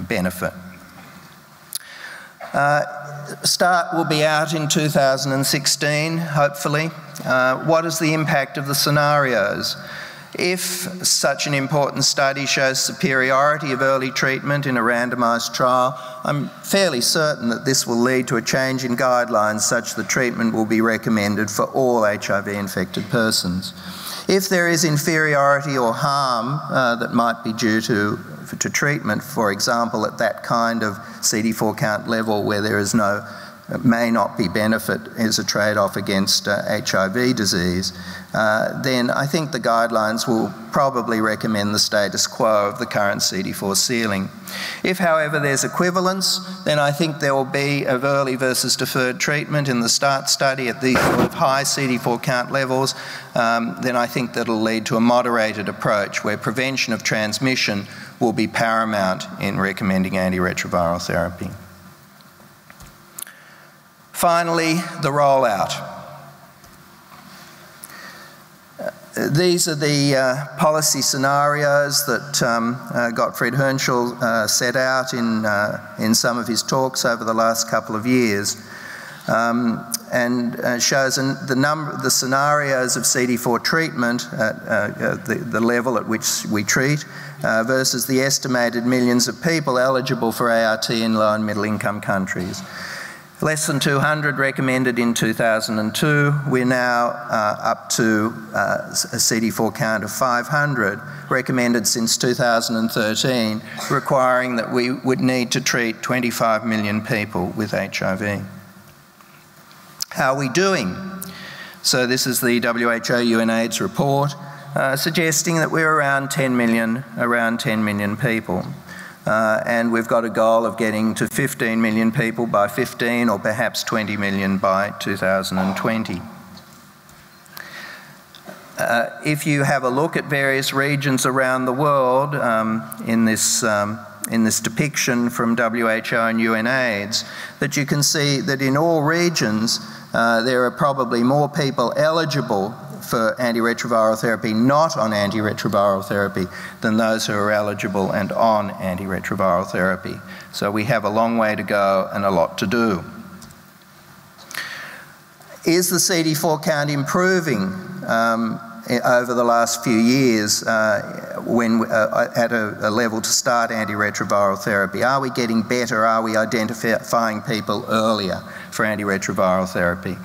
benefit. START will be out in 2016, hopefully. What is the impact of the scenarios? If such an important study shows superiority of early treatment in a randomised trial, I'm fairly certain that this will lead to a change in guidelines such that treatment will be recommended for all HIV-infected persons. If there is inferiority or harm that might be due to treatment, for example, at that kind of CD4 count level where there is may not be benefit as a trade-off against HIV disease, then I think the guidelines will probably recommend the status quo of the current CD4 ceiling. If, however, there's equivalence, then I think there will be of early versus deferred treatment in the START study at these sort of high CD4 count levels. Then I think that'll lead to a moderated approach where prevention of transmission will be paramount in recommending antiretroviral therapy. Finally, the rollout. These are the policy scenarios that Gottfried Hörnschel set out in some of his talks over the last couple of years, and shows the scenarios of CD4 treatment at the level at which we treat versus the estimated millions of people eligible for ART in low and middle income countries. Less than 200 recommended in 2002. We're now up to a CD4 count of 500 recommended since 2013, requiring that we would need to treat 25 million people with HIV. How are we doing? So this is the WHO UNAIDS report suggesting that we're around 10 million people. And we've got a goal of getting to 15 million people by 15 or perhaps 20 million by 2020. If you have a look at various regions around the world in this depiction from WHO and UNAIDS, that you can see that in all regions there are probably more people eligible for antiretroviral therapy not on antiretroviral therapy than those who are eligible and on antiretroviral therapy. So we have a long way to go and a lot to do. Is the CD4 count improving over the last few years when at a level to start antiretroviral therapy? Are we getting better? Are we identifying people earlier for antiretroviral therapy?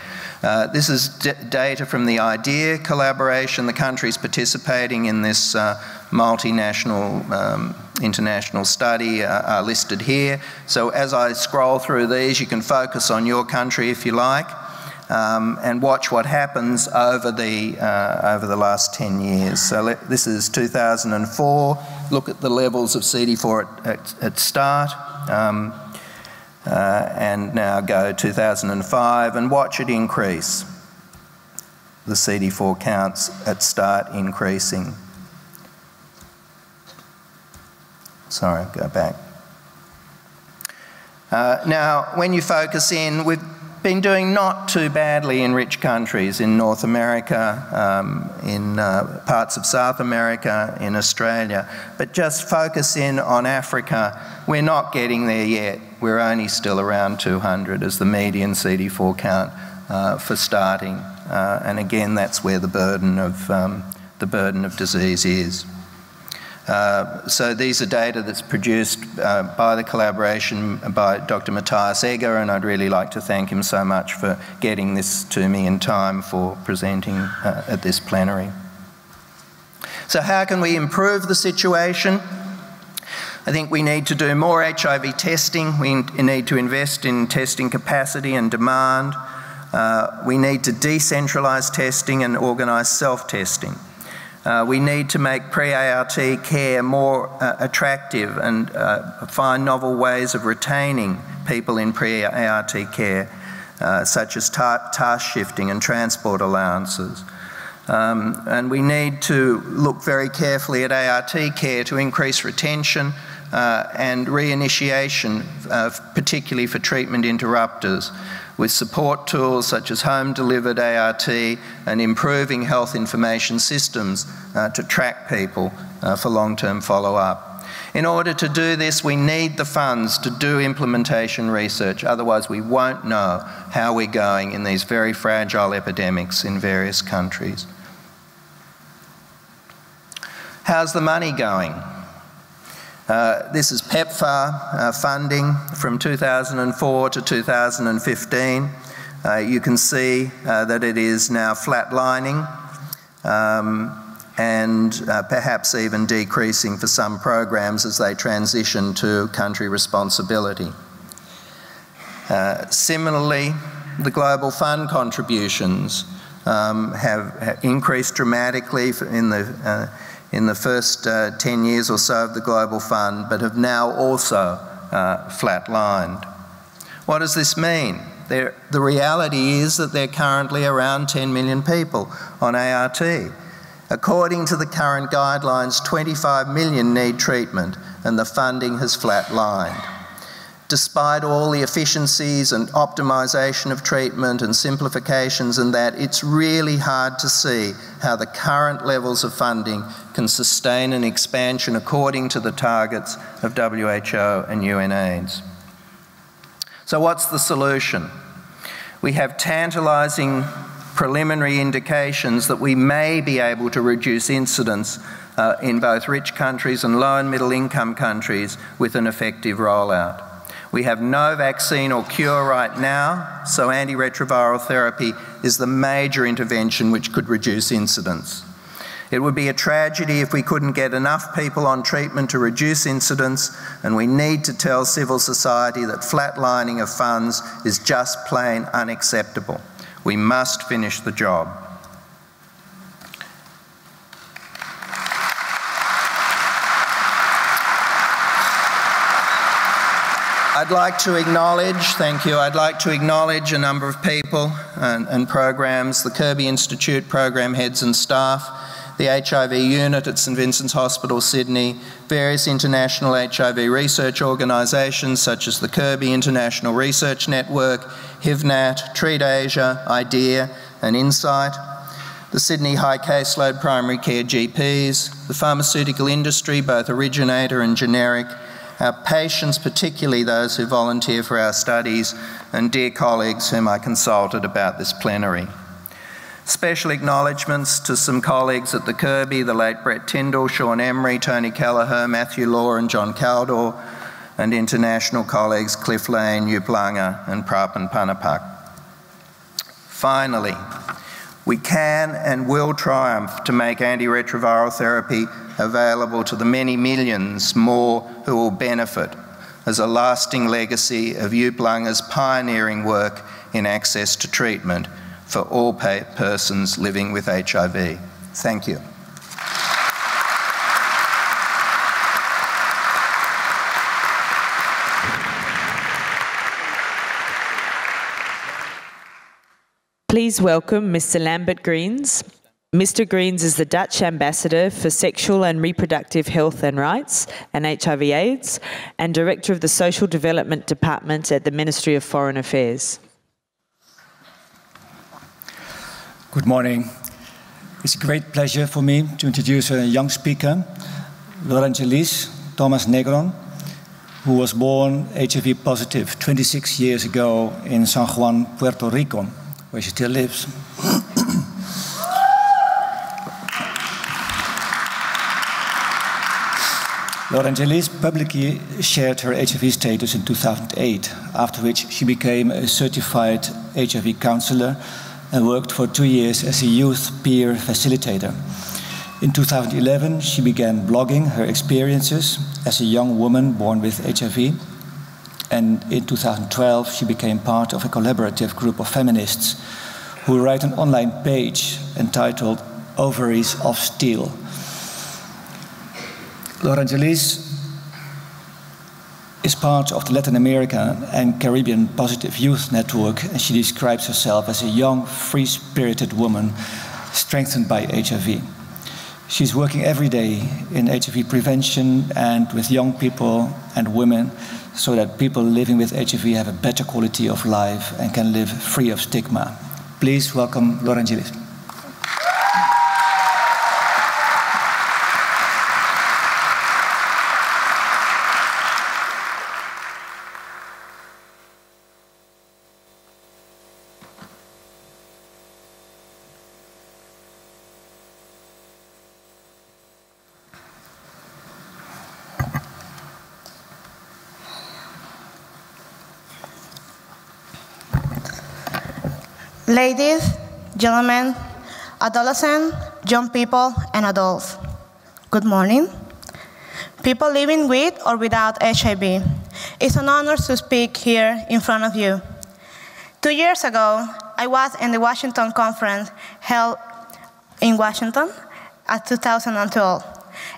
This is data from the IDEA collaboration. The countries participating in this multinational international study are listed here. So as I scroll through these, you can focus on your country if you like, and watch what happens over the last 10 years. So this is 2004. Look at the levels of CD4 at start. And now go 2005 and watch it increase. The CD4 counts at start increasing. Sorry, go back. Now, when you focus in, been doing not too badly in rich countries, in North America, in parts of South America, in Australia. But just focus in on Africa, we're not getting there yet. We're only still around 200 as the median CD4 count for starting. And again, that's where the burden of disease is. So these are data that's produced by the collaboration by Dr. Matthias Egger, and I'd really like to thank him so much for getting this to me in time for presenting at this plenary. So how can we improve the situation? I think we need to do more HIV testing. We need to invest in testing capacity and demand. We need to decentralise testing and organise self-testing. We need to make pre-ART care more attractive and find novel ways of retaining people in pre-ART care, such as task shifting and transport allowances. And we need to look very carefully at ART care to increase retention and reinitiation, particularly for treatment interrupters, with support tools such as home-delivered ART and improving health information systems to track people for long-term follow-up. In order to do this, we need the funds to do implementation research, otherwise we won't know how we're going in these very fragile epidemics in various countries. How's the money going? This is PEPFAR funding from 2004 to 2015. You can see that it is now flatlining and perhaps even decreasing for some programs as they transition to country responsibility. Similarly, the Global Fund contributions have increased dramatically in the first 10 years or so of the Global Fund, but have now also flatlined. What does this mean? The reality is that there are currently around 10 million people on ART. According to the current guidelines, 25 million need treatment, and the funding has flatlined. Despite all the efficiencies and optimisation of treatment and simplifications and that, it's really hard to see how the current levels of funding can sustain an expansion according to the targets of WHO and UNAIDS. So what's the solution? We have tantalising preliminary indications that we may be able to reduce incidence in both rich countries and low and middle income countries with an effective rollout. We have no vaccine or cure right now, so antiretroviral therapy is the major intervention which could reduce incidence. It would be a tragedy if we couldn't get enough people on treatment to reduce incidence, and we need to tell civil society that flatlining of funds is just plain unacceptable. We must finish the job. I'd like to acknowledge, thank you, I'd like to acknowledge a number of people and programs, the Kirby Institute program heads and staff, the HIV unit at St Vincent's Hospital, Sydney, various international HIV research organisations such as the Kirby International Research Network, HivNat, Treat Asia, IDEA and Insight, the Sydney High Caseload Primary Care GPs, the pharmaceutical industry, both originator and generic, our patients, particularly those who volunteer for our studies, and dear colleagues whom I consulted about this plenary. Special acknowledgements to some colleagues at the Kirby, the late Brett Tyndall, Sean Emery, Tony Kelleher, Matthew Law and John Caldor, and international colleagues Cliff Lane, Hugh Blanga and Prapan Panapak. Finally, we can and will triumph to make antiretroviral therapy available to the many millions more who will benefit as a lasting legacy of Hugh Blanga's pioneering work in access to treatment for all persons living with HIV. Thank you. Please welcome Mr. Lambert Greens. Mr. Greens is the Dutch Ambassador for Sexual and Reproductive Health and Rights and HIV/AIDS, and Director of the Social Development Department at the Ministry of Foreign Affairs. Good morning. It's a great pleasure for me to introduce a young speaker, Lorangelis Thomas Negron, who was born HIV positive 26 years ago in San Juan, Puerto Rico, where she still lives. Lorangelis publicly shared her HIV status in 2008, after which she became a certified HIV counselor and worked for 2 years as a youth peer facilitator. In 2011, she began blogging her experiences as a young woman born with HIV. And in 2012, she became part of a collaborative group of feminists who write an online page entitled Ovaries of Steel. Lorangelis is part of the Latin America and Caribbean Positive Youth Network, and she describes herself as a young, free-spirited woman strengthened by HIV. She's working every day in HIV prevention and with young people and women so that people living with HIV have a better quality of life and can live free of stigma. Please welcome Lorangelis. Ladies, gentlemen, adolescents, young people, and adults, good morning. People living with or without HIV, it's an honor to speak here in front of you. 2 years ago, I was in the Washington conference held in Washington at 2012,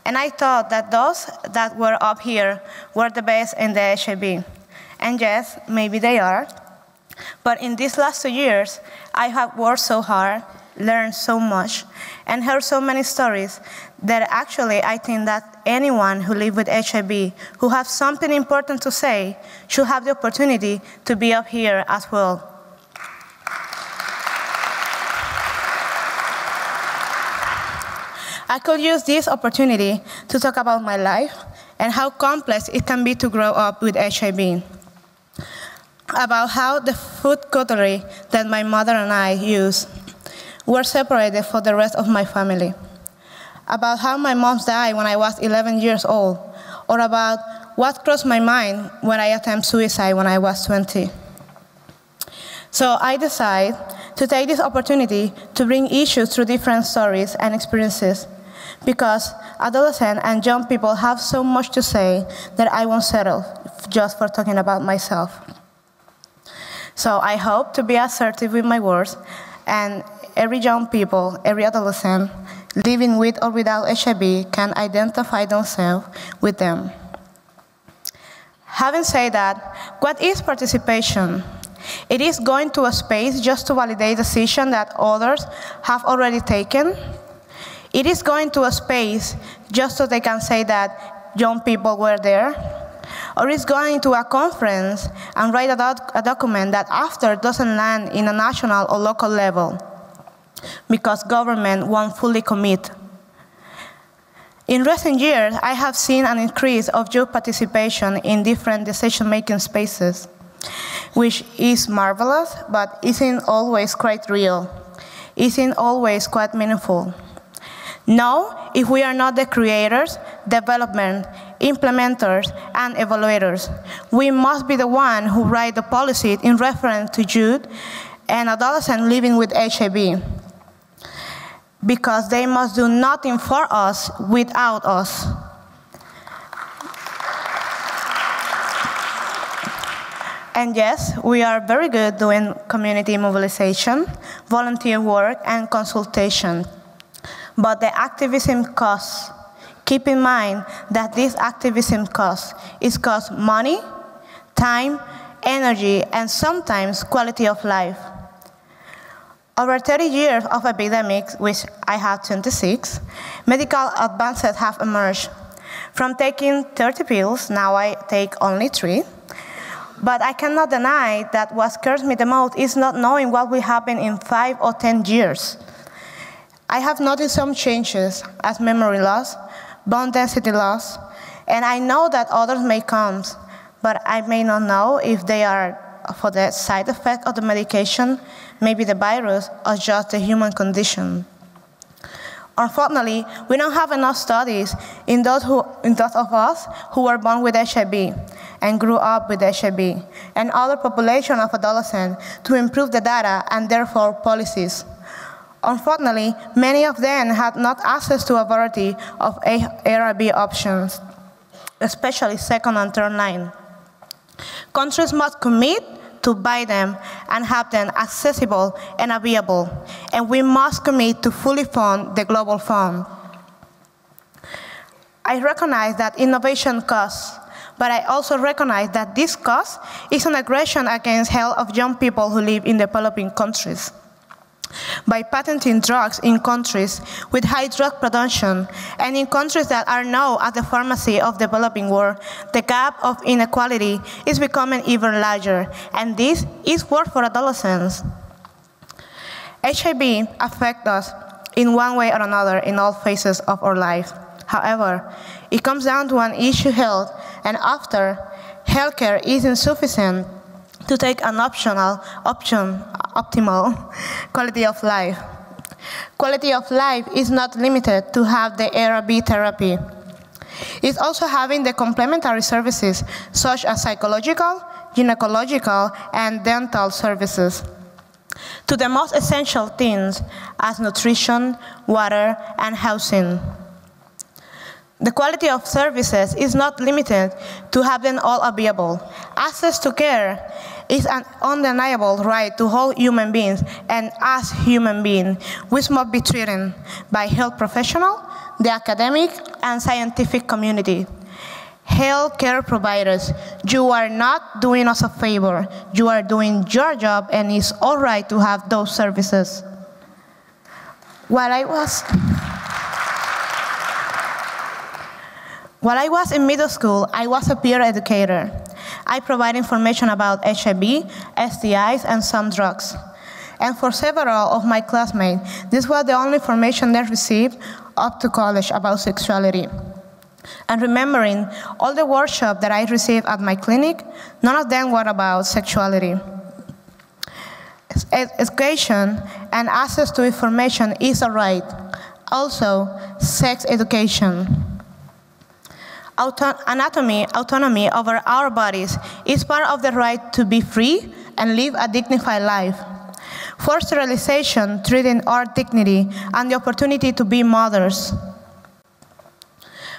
and I thought that those that were up here were the best in the HIV. And yes, maybe they are. But in these last 2 years, I have worked so hard, learned so much, and heard so many stories that actually I think that anyone who lives with HIV, who has something important to say, should have the opportunity to be up here as well. I could use this opportunity to talk about my life and how complex it can be to grow up with HIV. About how the food cutlery that my mother and I use were separated from the rest of my family. About how my mom died when I was 11 years old, or about what crossed my mind when I attempted suicide when I was 20. So I decided to take this opportunity to bring issues through different stories and experiences, because adolescents and young people have so much to say that I won't settle just for talking about myself. So I hope to be assertive with my words, and every young people, every adolescent living with or without HIV can identify themselves with them. Having said that, what is participation? It is going to a space just to validate decisions that others have already taken. It is going to a space just so they can say that young people were there. Or is going to a conference and write a document that after doesn't land in a national or local level because government won't fully commit. In recent years, I have seen an increase of youth participation in different decision-making spaces, which is marvelous, but isn't always quite real, isn't always quite meaningful. Now, if we are not the creators, development, implementers, and evaluators, we must be the one who write the policy in reference to youth and adolescents living with HIV, because they must do nothing for us without us. And yes, we are very good doing community mobilization, volunteer work, and consultation. But the activism costs. Keep in mind that this activism costs money, time, energy, and sometimes quality of life. Over 30 years of epidemics, which I have 26, medical advances have emerged. From taking 30 pills, now I take only 3. But I cannot deny that what scares me the most is not knowing what will happen in 5 or 10 years. I have noticed some changes as memory loss, bone density loss, and I know that others may come, but I may not know if they are for the side effect of the medication, maybe the virus, or just the human condition. Unfortunately, we don't have enough studies in those of us who were born with HIV and grew up with HIV, and other population of adolescents to improve the data and therefore policies. Unfortunately, many of them had not access to a variety of ARB options, especially second and third line. Countries must commit to buy them and have them accessible and available, and we must commit to fully fund the Global Fund. I recognize that innovation costs, but I also recognize that this cost is an aggression against health of young people who live in developing countries. By patenting drugs in countries with high drug production and in countries that are known as the pharmacy of the developing world, the gap of inequality is becoming even larger, and this is worse for adolescents. HIV affects us in one way or another in all phases of our life. However, it comes down to an issue of health, and after healthcare is insufficient to take an optimal quality of life. Quality of life is not limited to have the ARB therapy. It's also having the complementary services such as psychological, gynecological, and dental services, to the most essential things as nutrition, water, and housing. The quality of services is not limited to have them all available. Access to care is an undeniable right to all human beings, and as human beings, we must be treated by health professionals, the academic and scientific community. Health care providers, you are not doing us a favor. You are doing your job, and it's all right to have those services. While I was in middle school, I was a peer educator. I provide information about HIV, STIs, and some drugs. And for several of my classmates, this was the only information they received up to college about sexuality. And remembering all the workshops that I received at my clinic, none of them were about sexuality. Education and access to information is a right. Also, sex education. Autonomy over our bodies is part of the right to be free and live a dignified life. Forced sterilization, treating our dignity and the opportunity to be mothers.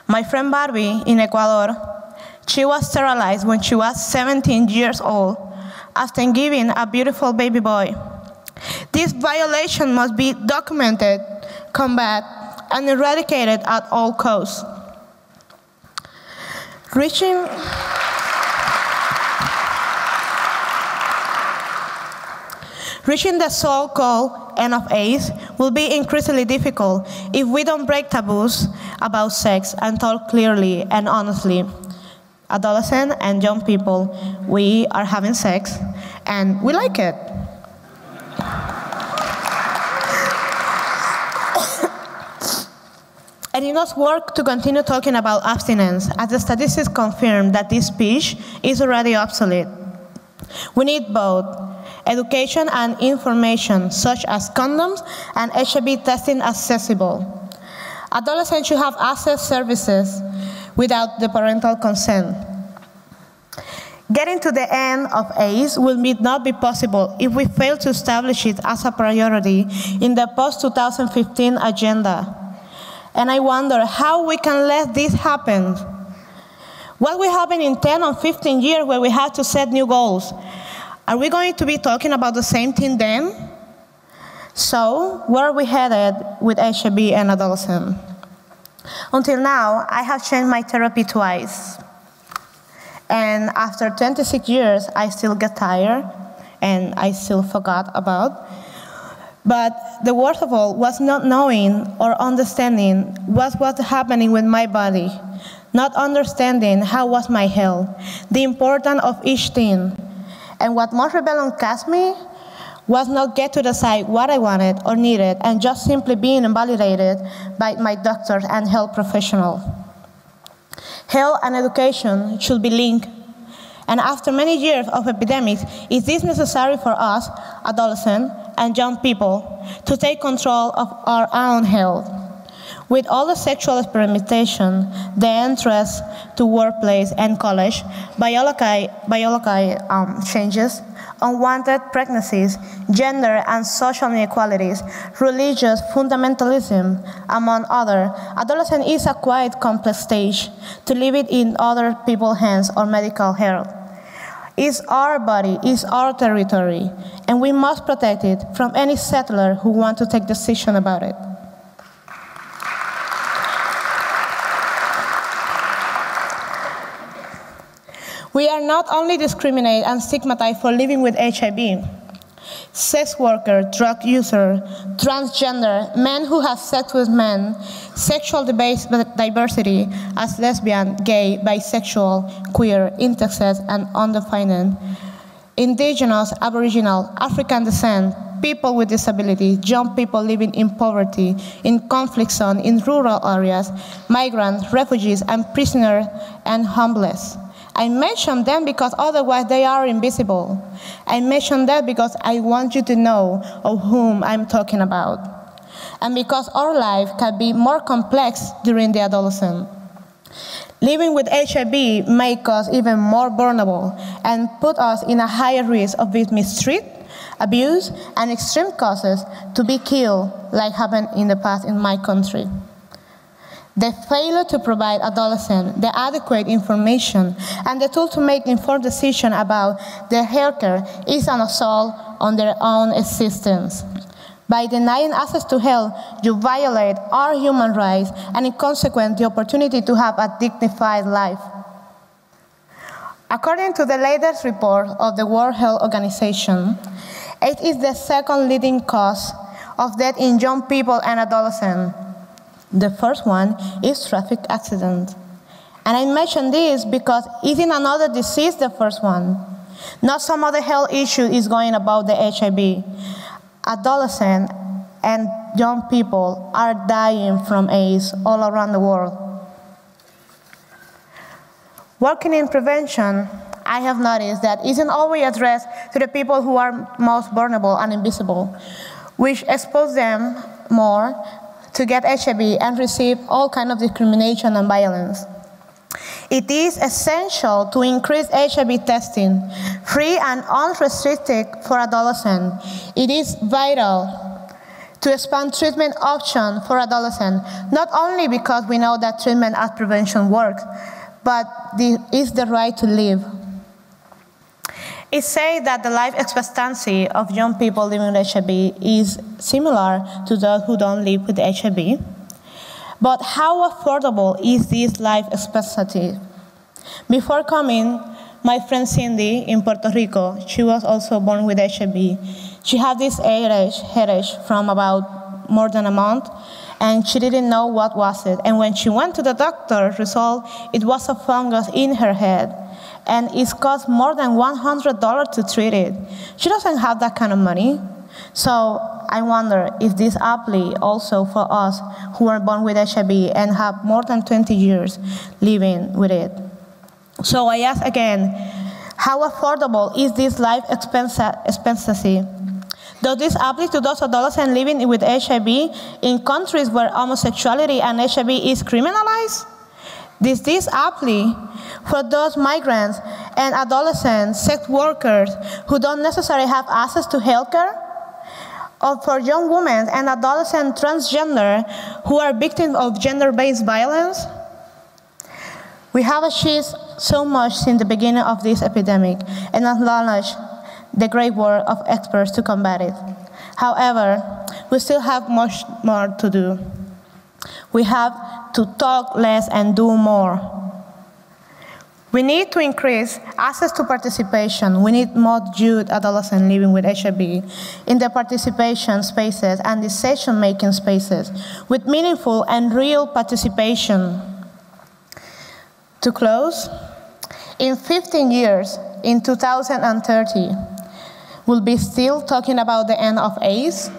My friend Barbie in Ecuador, she was sterilized when she was 17 years old after giving a beautiful baby boy. This violation must be documented, combated, and eradicated at all costs. Reaching the so-called end of AIDS will be increasingly difficult if we don't break taboos about sex and talk clearly and honestly. Adolescents and young people, we are having sex and we like it. And it must work to continue talking about abstinence, as the statistics confirm that this speech is already obsolete. We need both education and information, such as condoms and HIV testing accessible. Adolescents should have access services without the parental consent. Getting to the end of AIDS will not be possible if we fail to establish it as a priority in the post-2015 agenda. And I wonder how we can let this happen. What will happen in 10 or 15 years where we have to set new goals? Are we going to be talking about the same thing then? So, where are we headed with HIV and adolescents? Until now, I have changed my therapy twice. And after 26 years, I still get tired and I still forgot about. But the worst of all was not knowing or understanding what was happening with my body, not understanding how was my health, the importance of each thing. And what most rebellion cost me was not get to decide what I wanted or needed and just simply being invalidated by my doctors and health professionals. Health and education should be linked. And after many years of epidemics, is this necessary for us, adolescents and young people, to take control of our own health? With all the sexual experimentation, the entrance to workplace and college, biological changes, unwanted pregnancies, gender and social inequalities, religious fundamentalism, among others, adolescence is a quite complex stage to leave it in other people's hands or medical health. It's our body, it's our territory, and we must protect it from any settler who wants to take decision about it. We are not only discriminated and stigmatized for living with HIV. Sex worker, drug user, transgender, men who have sex with men, sexual diversity as lesbian, gay, bisexual, queer, intersex, and undefined, indigenous, aboriginal, African descent, people with disability, young people living in poverty, in conflict zones, in rural areas, migrants, refugees, and prisoners, and homeless. I mention them because otherwise they are invisible. I mention that because I want you to know of whom I'm talking about. And because our life can be more complex during the adolescence. Living with HIV makes us even more vulnerable and put us in a higher risk of being mistreated, abused, and extreme causes to be killed, like happened in the past in my country. The failure to provide adolescents the adequate information and the tool to make informed decisions about their healthcare is an assault on their own existence. By denying access to health, you violate our human rights and in consequence the opportunity to have a dignified life. According to the latest report of the World Health Organization, AIDS is the second leading cause of death in young people and adolescents. The first one is traffic accidents. And I mention this because isn't another disease the first one? Not some other health issue is going about the HIV. Adolescents and young people are dying from AIDS all around the world. Working in prevention, I have noticed that isn't always addressed to the people who are most vulnerable and invisible, which expose them more to get HIV and receive all kinds of discrimination and violence. It is essential to increase HIV testing, free and unrestricted for adolescents. It is vital to expand treatment options for adolescents, not only because we know that treatment as prevention works, but it's the right to live. It's said that the life expectancy of young people living with HIV is similar to those who don't live with HIV. But how affordable is this life expectancy? Before coming, my friend Cindy in Puerto Rico, she was also born with HIV. She had this headache from about more than a month, and she didn't know what was it. And when she went to the doctor, result, it was a fungus in her head. And it cost more than $100 to treat it. She doesn't have that kind of money. So I wonder if this applies also for us who are born with HIV and have more than 20 years living with it. So I ask again, how affordable is this life expectancy? Does this apply to those adolescents living with HIV in countries where homosexuality and HIV is criminalized? Does this apply for those migrants and adolescent sex workers who don't necessarily have access to healthcare? Or for young women and adolescent transgender who are victims of gender-based violence? We have achieved so much since the beginning of this epidemic and acknowledge the great work of experts to combat it. However, we still have much more to do. We have to talk less and do more. We need to increase access to participation. We need more youth adolescents living with HIV in the participation spaces and decision-making spaces with meaningful and real participation. To close, in 15 years, in 2030, we'll be still talking about the end of AIDS?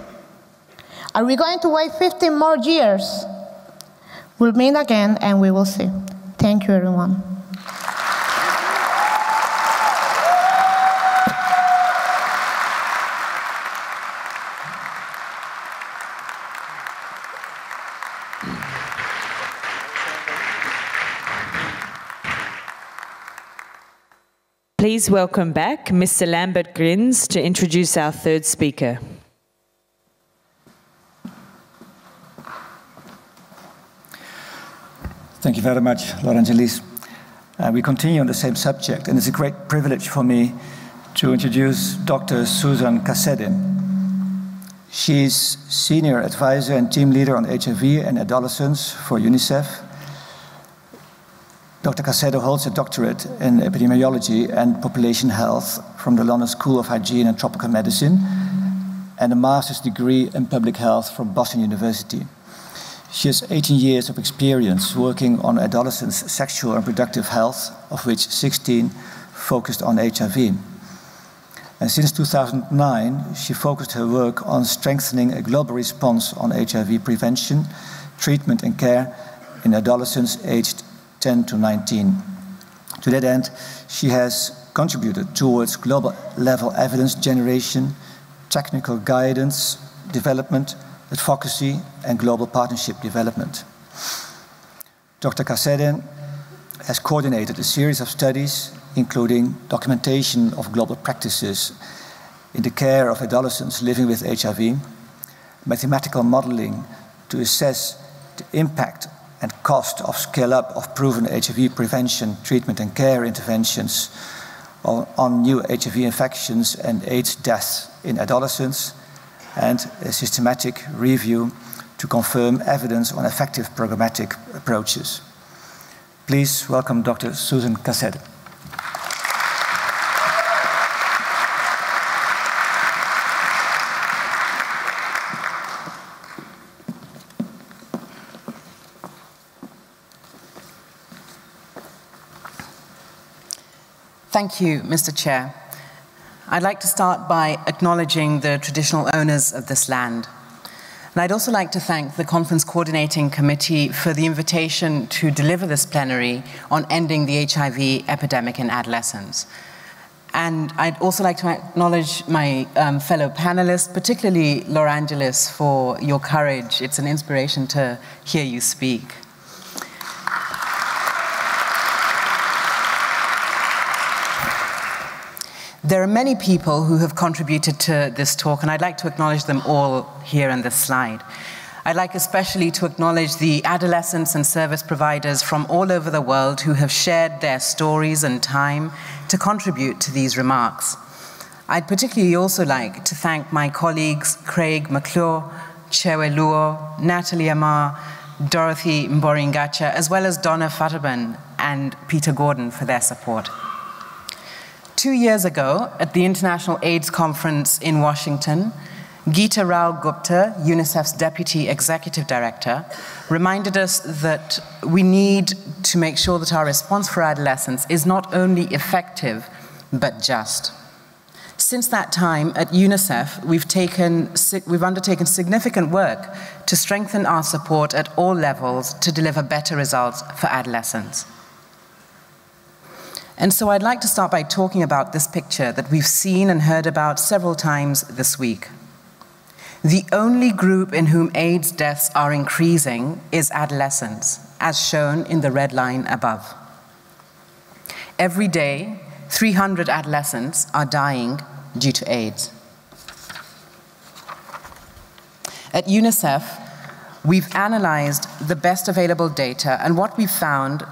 Are we going to wait 15 more years? We'll meet again and we will see. Thank you, everyone. Please welcome back Mr. Lambert Grins to introduce our third speaker. Thank you very much, Laura Angelis. We continue on the same subject, and it's a great privilege for me to introduce Dr. Susan Cassede. She's Senior Advisor and Team Leader on HIV and Adolescents for UNICEF. Dr. Cassede holds a doctorate in epidemiology and population health from the London School of Hygiene and Tropical Medicine, and a master's degree in public health from Boston University. She has 18 years of experience working on adolescents' sexual and reproductive health, of which 16 focused on HIV. And since 2009, she focused her work on strengthening a global response on HIV prevention, treatment and care in adolescents aged 10 to 19. To that end, she has contributed towards global level evidence generation, technical guidance, development, advocacy, and global partnership development. Dr. Cassede has coordinated a series of studies, including documentation of global practices in the care of adolescents living with HIV, mathematical modeling to assess the impact and cost of scale-up of proven HIV prevention, treatment, and care interventions on new HIV infections and AIDS deaths in adolescents, and a systematic review to confirm evidence on effective programmatic approaches. Please welcome Dr. Susan Cassede. Thank you, Mr. Chair. I'd like to start by acknowledging the traditional owners of this land. And I'd also like to thank the Conference Coordinating Committee for the invitation to deliver this plenary on ending the HIV epidemic in adolescents. And I'd also like to acknowledge my fellow panelists, particularly Laura Angelis, for your courage. It's an inspiration to hear you speak. There are many people who have contributed to this talk, and I'd like to acknowledge them all here on this slide. I'd like especially to acknowledge the adolescents and service providers from all over the world who have shared their stories and time to contribute to these remarks. I'd particularly also like to thank my colleagues Craig McClure, Chewe Luo, Natalie Amar, Dorothy Mboringacha, as well as Donna Fatterban and Peter Gordon for their support. 2 years ago, at the International AIDS Conference in Washington, Geeta Rao Gupta, UNICEF's Deputy Executive Director, reminded us that we need to make sure that our response for adolescents is not only effective, but just. Since that time, at UNICEF, we've undertaken significant work to strengthen our support at all levels to deliver better results for adolescents. And so I'd like to start by talking about this picture that we've seen and heard about several times this week. The only group in whom AIDS deaths are increasing is adolescents, as shown in the red line above. Every day, 300 adolescents are dying due to AIDS. At UNICEF, we've analyzed the best available data, and what we've found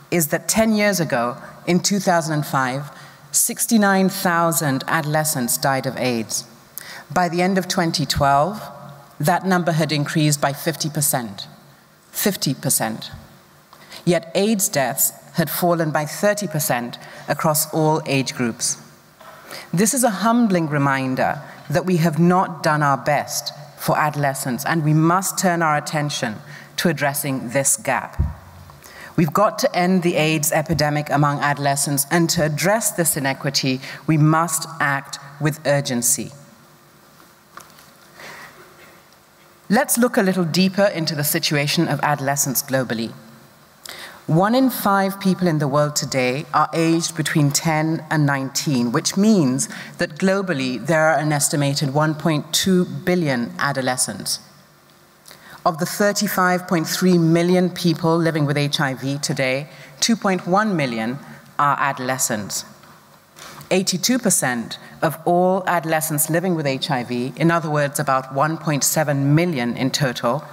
is that 10 years ago, in 2005, 69,000 adolescents died of AIDS. By the end of 2012, that number had increased by 50%. 50%. Yet AIDS deaths had fallen by 30% across all age groups. This is a humbling reminder that we have not done our best for adolescents, and we must turn our attention to addressing this gap. We've got to end the AIDS epidemic among adolescents, and to address this inequity, we must act with urgency. Let's look a little deeper into the situation of adolescents globally. 1 in 5 people in the world today are aged between 10 and 19, which means that globally there are an estimated 1.2 billion adolescents. Of the 35.3 million people living with HIV today, 2.1 million are adolescents. 82% of all adolescents living with HIV, in other words, about 1.7 million in total,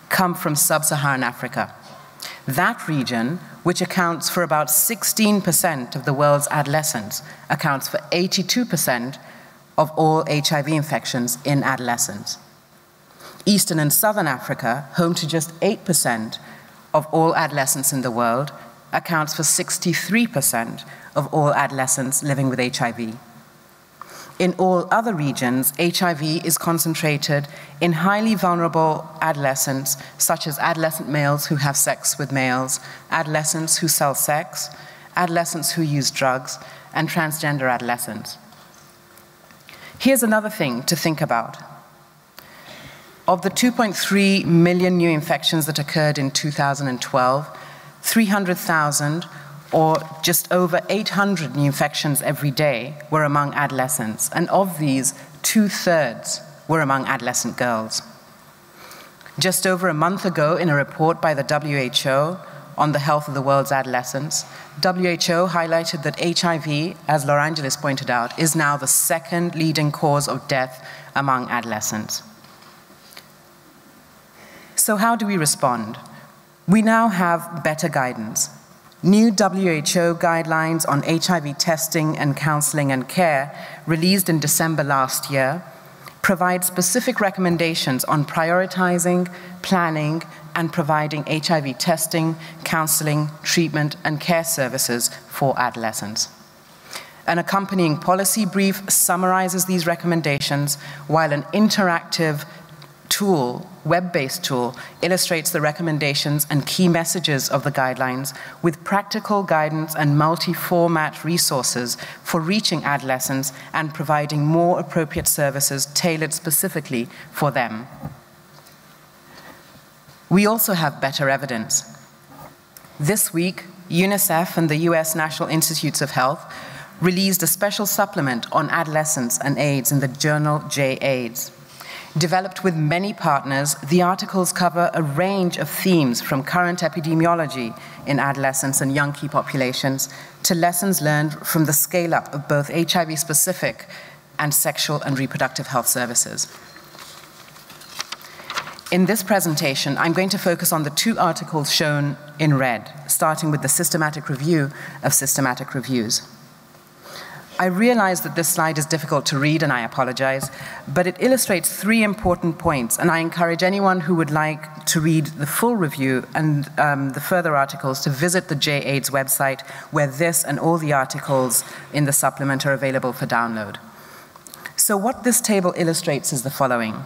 come from sub-Saharan Africa. That region, which accounts for about 16% of the world's adolescents, accounts for 82% of all HIV infections in adolescents. Eastern and Southern Africa, home to just 8% of all adolescents in the world, accounts for 63% of all adolescents living with HIV. In all other regions, HIV is concentrated in highly vulnerable adolescents, such as adolescent males who have sex with males, adolescents who sell sex, adolescents who use drugs, and transgender adolescents. Here's another thing to think about. Of the 2.3 million new infections that occurred in 2012, 300,000, or just over 800 new infections every day, were among adolescents, and of these, 2/3 were among adolescent girls. Just over a month ago, in a report by the WHO on the health of the world's adolescents, WHO highlighted that HIV, as Laura Angelis pointed out, is now the second leading cause of death among adolescents. So how do we respond? We now have better guidance. New WHO guidelines on HIV testing and counseling and care, released in December last year, provide specific recommendations on prioritizing, planning, and providing HIV testing, counseling, treatment, and care services for adolescents. An accompanying policy brief summarizes these recommendations, while an interactive tool, web-based tool, illustrates the recommendations and key messages of the guidelines with practical guidance and multi-format resources for reaching adolescents and providing more appropriate services tailored specifically for them. We also have better evidence. This week, UNICEF and the US National Institutes of Health released a special supplement on adolescents and AIDS in the journal J-AIDS. Developed with many partners, the articles cover a range of themes from current epidemiology in adolescents and young key populations to lessons learned from the scale-up of both HIV-specific and sexual and reproductive health services. In this presentation, I'm going to focus on the 2 articles shown in red, starting with the systematic review of systematic reviews. I realize that this slide is difficult to read, and I apologize, but it illustrates 3 important points, and I encourage anyone who would like to read the full review and the further articles to visit the J-AIDS website, where this and all the articles in the supplement are available for download. So what this table illustrates is the following.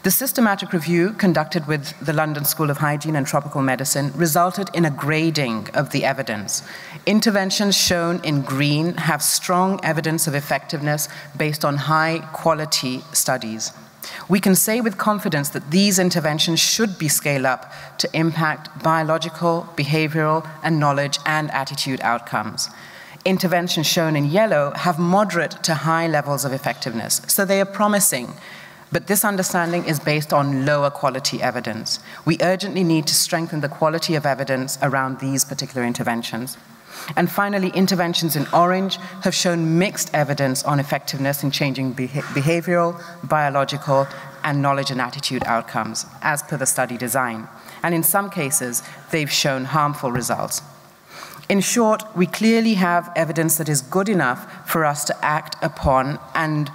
The systematic review conducted with the London School of Hygiene and Tropical Medicine resulted in a grading of the evidence. Interventions shown in green have strong evidence of effectiveness based on high-quality studies. We can say with confidence that these interventions should be scaled up to impact biological, behavioral, and knowledge and attitude outcomes. Interventions shown in yellow have moderate to high levels of effectiveness, so they are promising. But this understanding is based on lower quality evidence. We urgently need to strengthen the quality of evidence around these particular interventions. And finally, interventions in orange have shown mixed evidence on effectiveness in changing behavioral, biological, and knowledge and attitude outcomes, as per the study design. And in some cases, they've shown harmful results. In short, we clearly have evidence that is good enough for us to act upon, and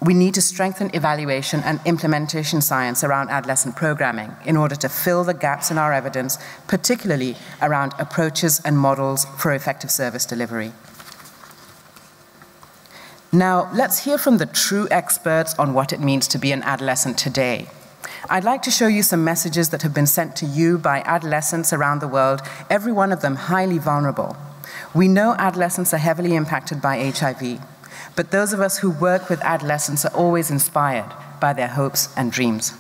we need to strengthen evaluation and implementation science around adolescent programming in order to fill the gaps in our evidence, particularly around approaches and models for effective service delivery. Now, let's hear from the true experts on what it means to be an adolescent today. I'd like to show you some messages that have been sent to you by adolescents around the world, every one of them highly vulnerable. We know adolescents are heavily impacted by HIV, but those of us who work with adolescents are always inspired by their hopes and dreams.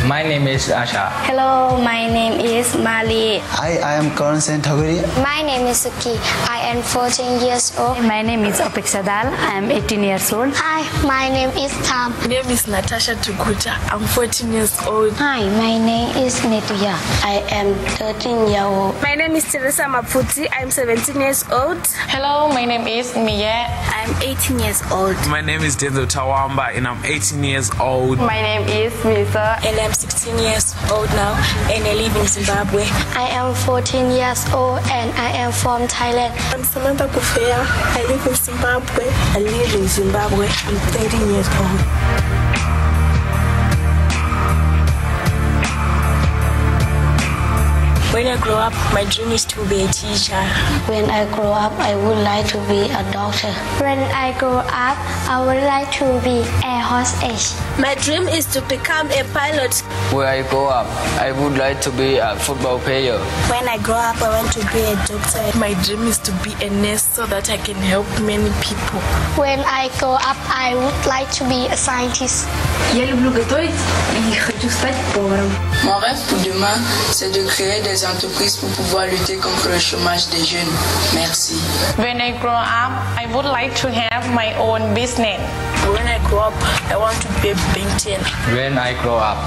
My name is Asha. Hello, my name is Mali. Hi, I am Karan Sentaguri. My name is Suki. I am 14 years old. My name is Apeksha Dal. I am 18 years old. Hi, my name is Tam. My name is Natasha Tukuta. I'm 14 years old. Hi, my name is Netuya. I am 13 years old. My name is Teresa Maputi. I'm 17 years old. Hello, my name is Mia. I'm 18 years old. My name is Denzel Tawamba and I'm 18 years old. My name is Misa and I'm 16 years old now and I live in Zimbabwe. I am 14 years old and I am from Thailand. I'm Samantha Kufea. I live in Zimbabwe. I live in Zimbabwe. I'm 13 years old. When I grow up, my dream is to be a teacher. When I grow up, I would like to be a doctor. When I grow up, I would like to be a hostess. My dream is to become a pilot. When I grow up, I would like to be a football player. When I grow up, I want to be a doctor. My dream is to be a nurse so that I can help many people. When I grow up, I would like to be a scientist. Я люблю готовить и хочу стать поваром. Mon rêve pour demain, c'est de créer des entreprises pour pouvoir lutter contre le chômage des jeunes. Merci. When I grow up, I would like to have my own business. When I grow up, I want to be a painter. When I grow up,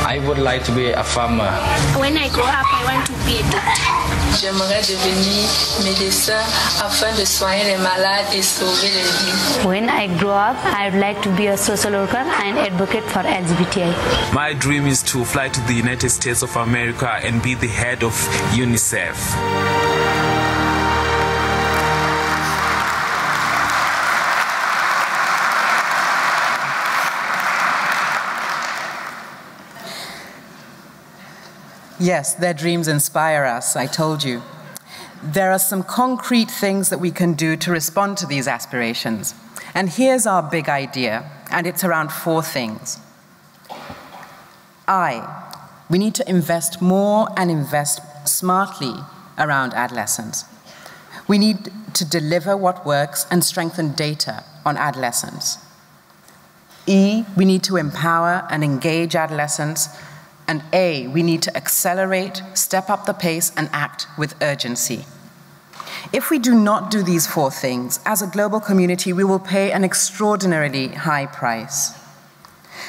I would like to be a farmer. When I grow up, I want to be a doctor. J'aimerais devenir médecin afin de soigner les malades et sauver les vies. When I grow up, I would like to be a social worker and advocate for LGBTI. My dream is to fly to the United States of America and be the head of UNICEF. Yes, their dreams inspire us, I told you. There are some concrete things that we can do to respond to these aspirations. And here's our big idea, and it's around 4 things. We need to invest more and invest smartly around adolescents. We need to deliver what works and strengthen data on adolescents. We need to empower and engage adolescents. And we need to accelerate, step up the pace, and act with urgency. If we do not do these 4 things, as a global community, we will pay an extraordinarily high price.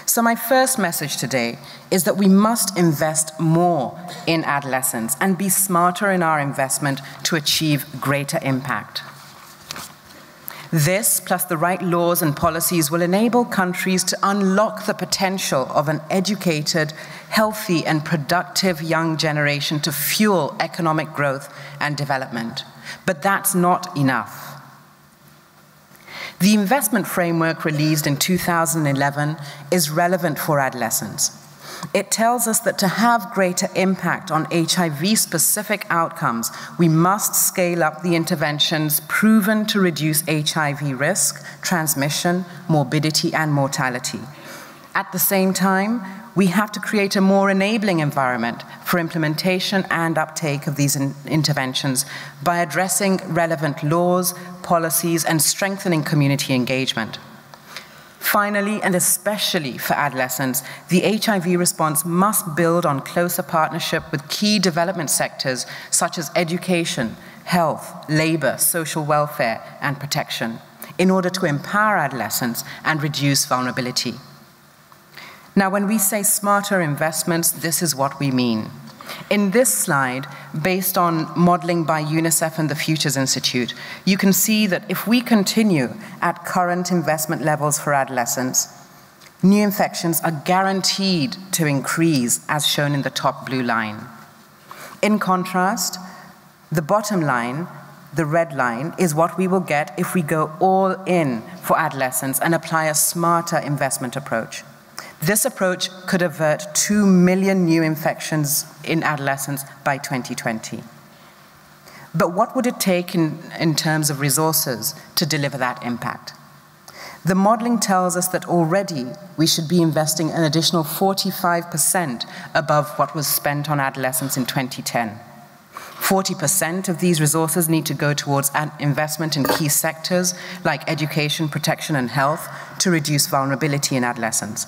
So my first message today is that we must invest more in adolescents and be smarter in our investment to achieve greater impact. This, plus the right laws and policies, will enable countries to unlock the potential of an educated, healthy, and productive young generation to fuel economic growth and development. But that's not enough. The investment framework released in 2011 is relevant for adolescents. It tells us that to have greater impact on HIV-specific outcomes, we must scale up the interventions proven to reduce HIV risk, transmission, morbidity, and mortality. At the same time, we have to create a more enabling environment for implementation and uptake of these interventions by addressing relevant laws, policies, and strengthening community engagement. Finally, and especially for adolescents, the HIV response must build on closer partnership with key development sectors such as education, health, labor, social welfare, and protection in order to empower adolescents and reduce vulnerability. Now, when we say smarter investments, this is what we mean. In this slide, based on modeling by UNICEF and the Futures Institute, you can see that if we continue at current investment levels for adolescents, new infections are guaranteed to increase, as shown in the top blue line. In contrast, the bottom line, the red line, is what we will get if we go all in for adolescents and apply a smarter investment approach. This approach could avert 2 million new infections in adolescents by 2020. But what would it take in terms of resources to deliver that impact? The modeling tells us that already we should be investing an additional 45% above what was spent on adolescents in 2010. 40% of these resources need to go towards investment in key sectors like education, protection, and health to reduce vulnerability in adolescents.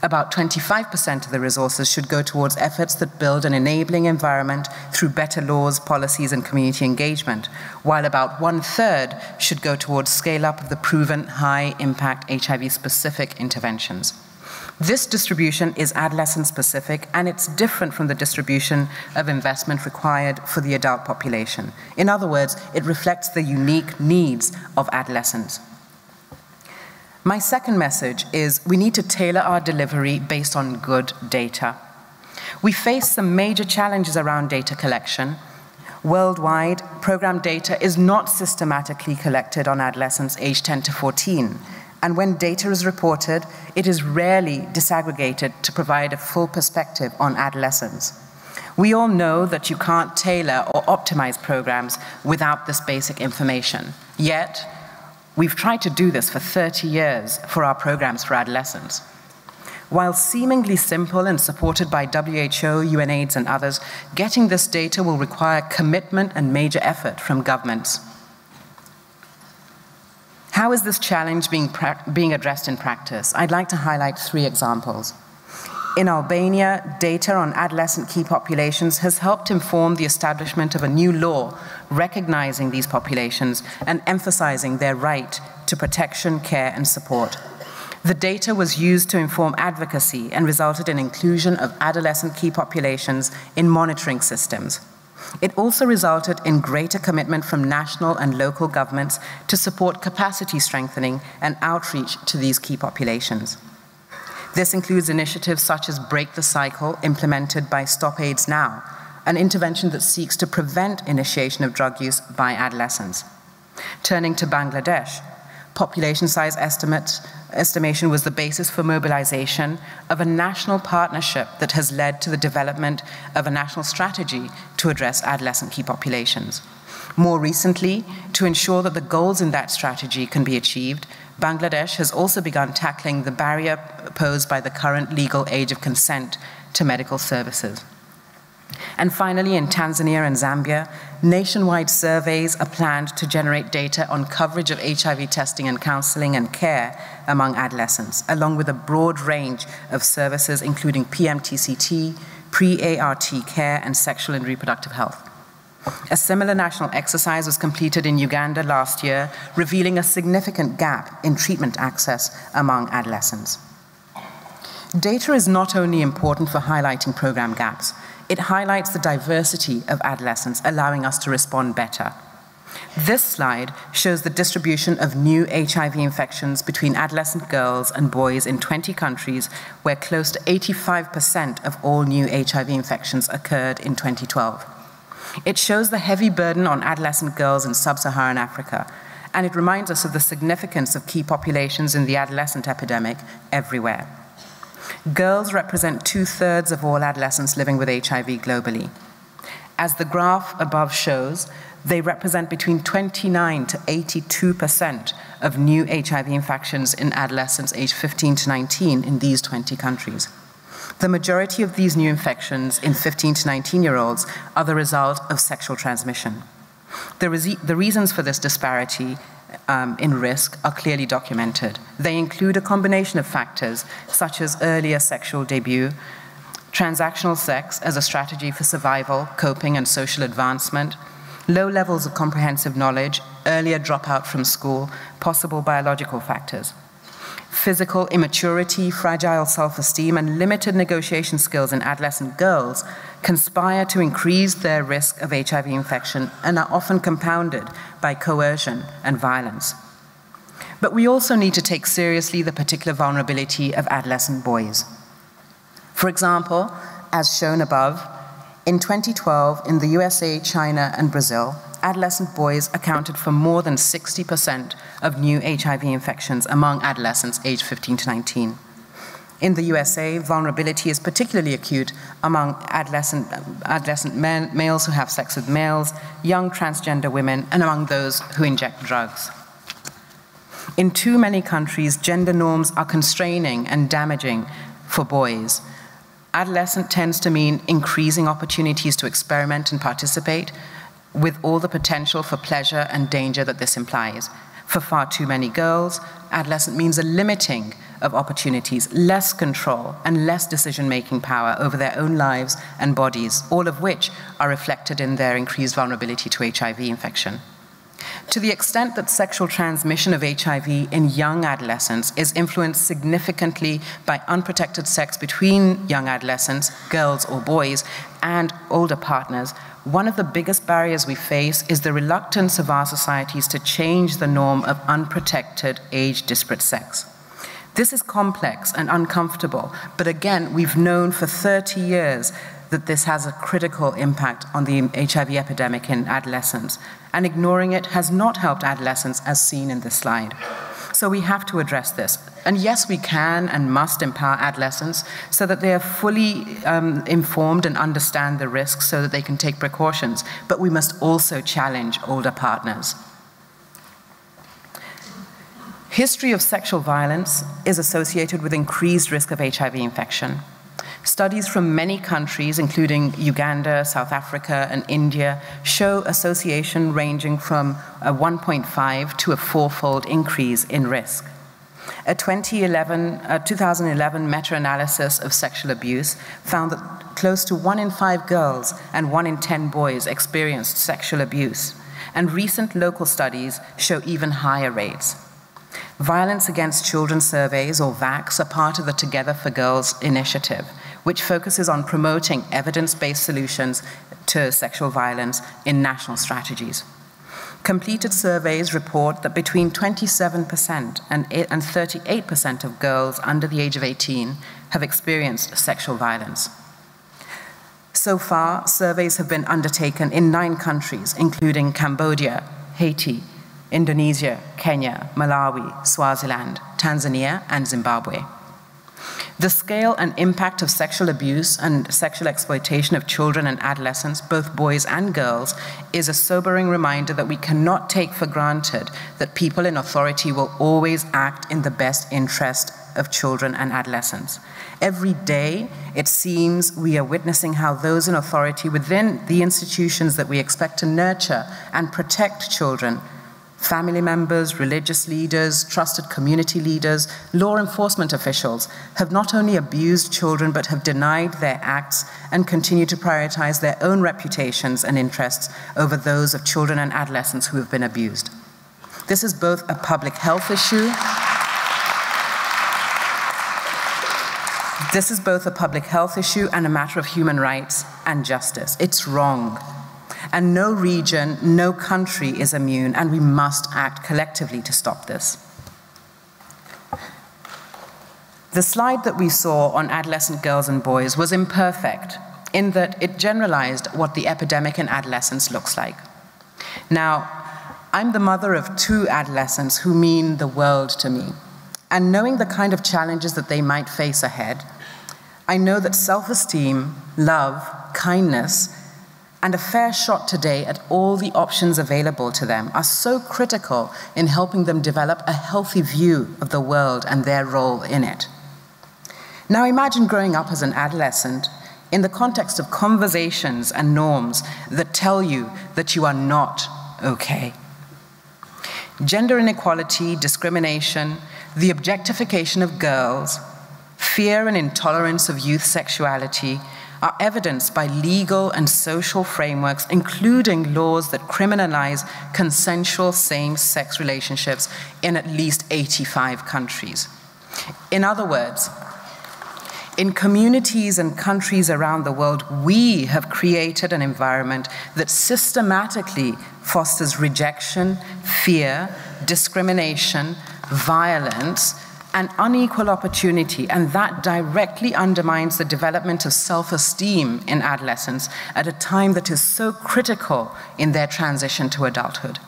About 25% of the resources should go towards efforts that build an enabling environment through better laws, policies, and community engagement, while about 1/3 should go towards scale-up of the proven high-impact HIV-specific interventions. This distribution is adolescent-specific, and it's different from the distribution of investment required for the adult population. In other words, it reflects the unique needs of adolescents. My second message is we need to tailor our delivery based on good data. We face some major challenges around data collection. Worldwide, program data is not systematically collected on adolescents aged 10 to 14. And when data is reported, it is rarely disaggregated to provide a full perspective on adolescents. We all know that you can't tailor or optimize programs without this basic information. Yet, we've tried to do this for 30 years for our programs for adolescents. While seemingly simple and supported by WHO, UNAIDS, and others, getting this data will require commitment and major effort from governments. How is this challenge being addressed in practice? I'd like to highlight 3 examples. In Albania, data on adolescent key populations has helped inform the establishment of a new law recognizing these populations and emphasizing their right to protection, care, and support. The data was used to inform advocacy and resulted in inclusion of adolescent key populations in monitoring systems. It also resulted in greater commitment from national and local governments to support capacity strengthening and outreach to these key populations. This includes initiatives such as Break the Cycle, implemented by Stop AIDS Now, an intervention that seeks to prevent initiation of drug use by adolescents. Turning to Bangladesh, population size estimation was the basis for mobilization of a national partnership that has led to the development of a national strategy to address adolescent key populations. More recently, to ensure that the goals in that strategy can be achieved, Bangladesh has also begun tackling the barrier posed by the current legal age of consent to medical services. And finally, in Tanzania and Zambia, nationwide surveys are planned to generate data on coverage of HIV testing and counseling and care among adolescents, along with a broad range of services including PMTCT, pre-ART care, and sexual and reproductive health. A similar national exercise was completed in Uganda last year, revealing a significant gap in treatment access among adolescents. Data is not only important for highlighting program gaps, it highlights the diversity of adolescents, allowing us to respond better. This slide shows the distribution of new HIV infections between adolescent girls and boys in 20 countries, where close to 85% of all new HIV infections occurred in 2012. It shows the heavy burden on adolescent girls in sub-Saharan Africa, and it reminds us of the significance of key populations in the adolescent epidemic everywhere. Girls represent 2/3 of all adolescents living with HIV globally. As the graph above shows, they represent between 29 to 82% of new HIV infections in adolescents aged 15 to 19 in these 20 countries. The majority of these new infections in 15 to 19-year-olds are the result of sexual transmission. The reasons for this disparity in risk are clearly documented. They include a combination of factors such as earlier sexual debut, transactional sex as a strategy for survival, coping, and social advancement, low levels of comprehensive knowledge, earlier dropout from school, possible biological factors. Physical immaturity, fragile self-esteem, and limited negotiation skills in adolescent girls conspire to increase their risk of HIV infection and are often compounded by coercion and violence. But we also need to take seriously the particular vulnerability of adolescent boys. For example, as shown above, in 2012, in the USA, China, and Brazil, adolescent boys accounted for more than 60% of new HIV infections among adolescents aged 15 to 19. In the USA, vulnerability is particularly acute among adolescent males who have sex with males, young transgender women, and among those who inject drugs. In too many countries, gender norms are constraining and damaging for boys. Adolescent tends to mean increasing opportunities to experiment and participate, with all the potential for pleasure and danger that this implies. For far too many girls, adolescent means a limiting of opportunities, less control, and less decision-making power over their own lives and bodies, all of which are reflected in their increased vulnerability to HIV infection. To the extent that sexual transmission of HIV in young adolescents is influenced significantly by unprotected sex between young adolescents, girls or boys, and older partners, one of the biggest barriers we face is the reluctance of our societies to change the norm of unprotected, age-disparate sex. This is complex and uncomfortable, but again, we've known for 30 years that this has a critical impact on the HIV epidemic in adolescents, and ignoring it has not helped adolescents as seen in this slide. So we have to address this. And yes, we can and must empower adolescents so that they are fully informed and understand the risks so that they can take precautions, but we must also challenge older partners. History of sexual violence is associated with increased risk of HIV infection. Studies from many countries, including Uganda, South Africa, and India, show association ranging from a 1.5 to a 4-fold increase in risk. A 2011 meta-analysis of sexual abuse found that close to 1 in 5 girls and 1 in 10 boys experienced sexual abuse, and recent local studies show even higher rates. Violence Against Children surveys, or VACs, are part of the Together for Girls initiative, which focuses on promoting evidence-based solutions to sexual violence in national strategies. Completed surveys report that between 27% and 38% of girls under the age of 18 have experienced sexual violence. So far, surveys have been undertaken in 9 countries, including Cambodia, Haiti, Indonesia, Kenya, Malawi, Swaziland, Tanzania, and Zimbabwe. The scale and impact of sexual abuse and sexual exploitation of children and adolescents, both boys and girls, is a sobering reminder that we cannot take for granted that people in authority will always act in the best interest of children and adolescents. Every day, it seems we are witnessing how those in authority within the institutions that we expect to nurture and protect children, family members, religious leaders, trusted community leaders, law enforcement officials, have not only abused children but have denied their acts and continue to prioritize their own reputations and interests over those of children and adolescents who have been abused. This is both a public health issue. This is both a public health issue and a matter of human rights and justice. It's wrong. And no region, no country is immune, and we must act collectively to stop this. The slide that we saw on adolescent girls and boys was imperfect in that it generalized what the epidemic in adolescence looks like. Now, I'm the mother of 2 adolescents who mean the world to me. And knowing the kind of challenges that they might face ahead, I know that self-esteem, love, kindness, and a fair shot today at all the options available to them are so critical in helping them develop a healthy view of the world and their role in it. Now imagine growing up as an adolescent in the context of conversations and norms that tell you that you are not okay. Gender inequality, discrimination, the objectification of girls, fear and intolerance of youth sexuality, are evidenced by legal and social frameworks, including laws that criminalize consensual same-sex relationships in at least 85 countries. In other words, in communities and countries around the world, we have created an environment that systematically fosters rejection, fear, discrimination, violence, and unequal opportunity, and that directly undermines the development of self-esteem in adolescents at a time that is so critical in their transition to adulthood.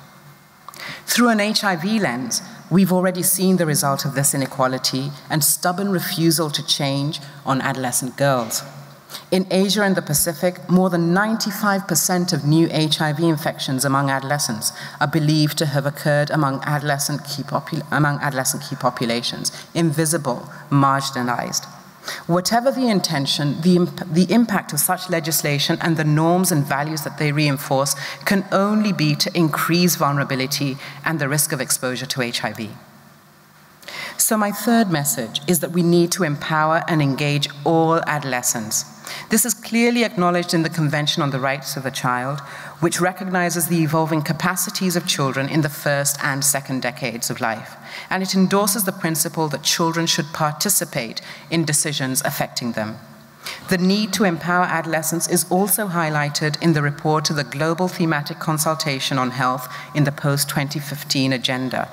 Through an HIV lens, We've already seen the result of this inequality and stubborn refusal to change on adolescent girls. In Asia and the Pacific, more than 95% of new HIV infections among adolescents are believed to have occurred among adolescent key populations, invisible, marginalized. Whatever the intention, the impact of such legislation and the norms and values that they reinforce can only be to increase vulnerability and the risk of exposure to HIV. So my third message is that we need to empower and engage all adolescents. This is clearly acknowledged in the Convention on the Rights of the Child, which recognizes the evolving capacities of children in the first and second decades of life. And it endorses the principle that children should participate in decisions affecting them. The need to empower adolescents is also highlighted in the report to the Global Thematic Consultation on Health in the post-2015 agenda,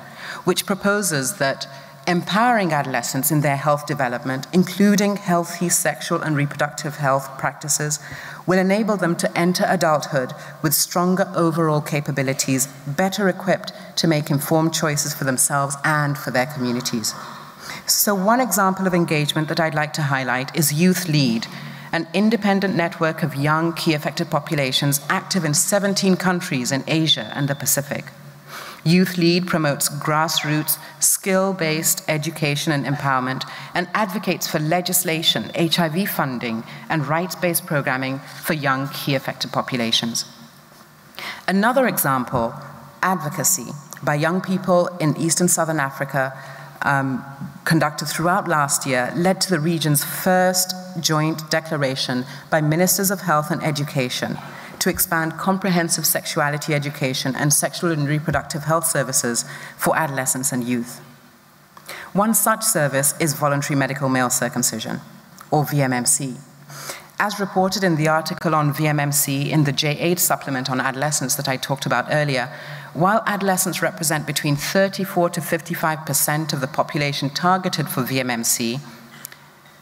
which proposes that empowering adolescents in their health development, including healthy sexual and reproductive health practices, will enable them to enter adulthood with stronger overall capabilities, better equipped to make informed choices for themselves and for their communities. So one example of engagement that I'd like to highlight is Youth Lead, an independent network of young key affected populations active in 17 countries in Asia and the Pacific. Youth Lead promotes grassroots, skill-based education and empowerment and advocates for legislation, HIV funding, and rights-based programming for young key affected populations. Another example, advocacy by young people in East and Southern Africa, conducted throughout last year, led to the region's first joint declaration by ministers of health and education to expand comprehensive sexuality education and sexual and reproductive health services for adolescents and youth. One such service is voluntary medical male circumcision, or VMMC. As reported in the article on VMMC in the J8 supplement on adolescence that I talked about earlier, while adolescents represent between 34 to 55% of the population targeted for VMMC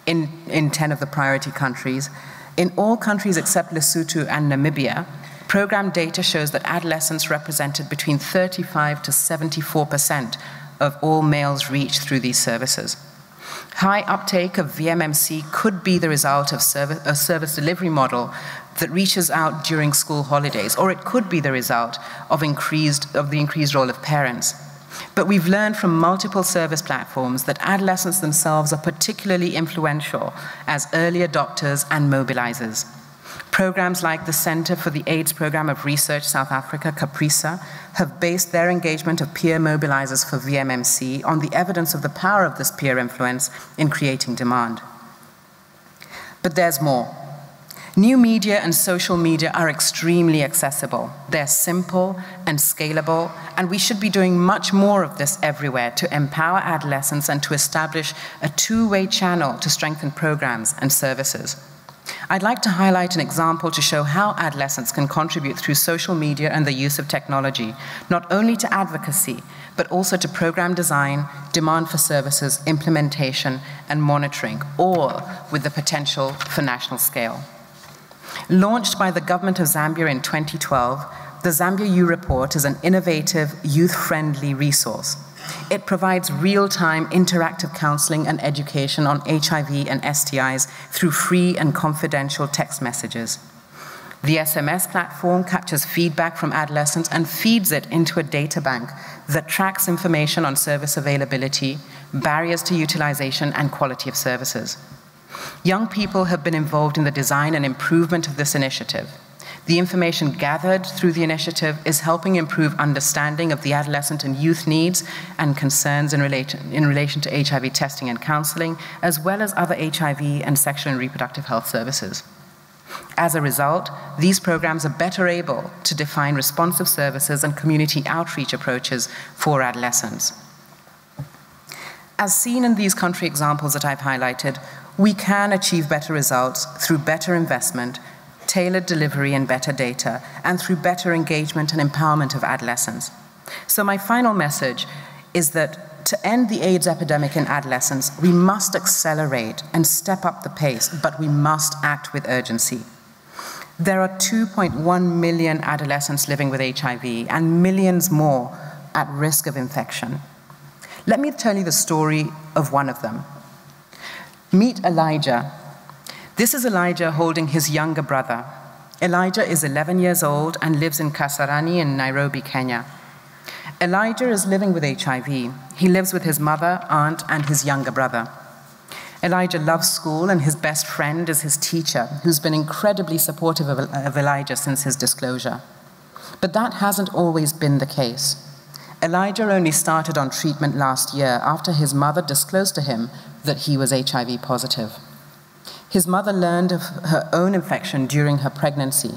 in 10 of the priority countries, in all countries except Lesotho and Namibia, program data shows that adolescents represented between 35 to 74% of all males reached through these services. High uptake of VMMC could be the result of a service delivery model that reaches out during school holidays, or it could be the result of the increased role of parents. But we've learned from multiple service platforms that adolescents themselves are particularly influential as early adopters and mobilizers. Programs like the Center for the AIDS Program of Research South Africa, CAPRISA, have based their engagement of peer mobilizers for VMMC on the evidence of the power of this peer influence in creating demand. But there's more. New media and social media are extremely accessible. They're simple and scalable, and we should be doing much more of this everywhere to empower adolescents and to establish a two-way channel to strengthen programs and services. I'd like to highlight an example to show how adolescents can contribute through social media and the use of technology, not only to advocacy, but also to program design, demand for services, implementation, and monitoring, all with the potential for national scale. Launched by the government of Zambia in 2012, the Zambia U Report is an innovative, youth-friendly resource. It provides real-time interactive counseling and education on HIV and STIs through free and confidential text messages. The SMS platform captures feedback from adolescents and feeds it into a data bank that tracks information on service availability, barriers to utilization, and quality of services. Young people have been involved in the design and improvement of this initiative. The information gathered through the initiative is helping improve understanding of the adolescent and youth needs and concerns in relation to HIV testing and counseling, as well as other HIV and sexual and reproductive health services. As a result, these programs are better able to define responsive services and community outreach approaches for adolescents. As seen in these country examples that I've highlighted, we can achieve better results through better investment, tailored delivery and better data, and through better engagement and empowerment of adolescents. So my final message is that to end the AIDS epidemic in adolescence, we must accelerate and step up the pace, but we must act with urgency. There are 2.1 million adolescents living with HIV and millions more at risk of infection. Let me tell you the story of one of them. Meet Elijah. This is Elijah holding his younger brother. Elijah is 11 years old and lives in Kasarani in Nairobi, Kenya. Elijah is living with HIV. He lives with his mother, aunt, and his younger brother. Elijah loves school, and his best friend is his teacher, who's been incredibly supportive of Elijah since his disclosure. But that hasn't always been the case. Elijah only started on treatment last year after his mother disclosed to him that he was HIV positive. His mother learned of her own infection during her pregnancy.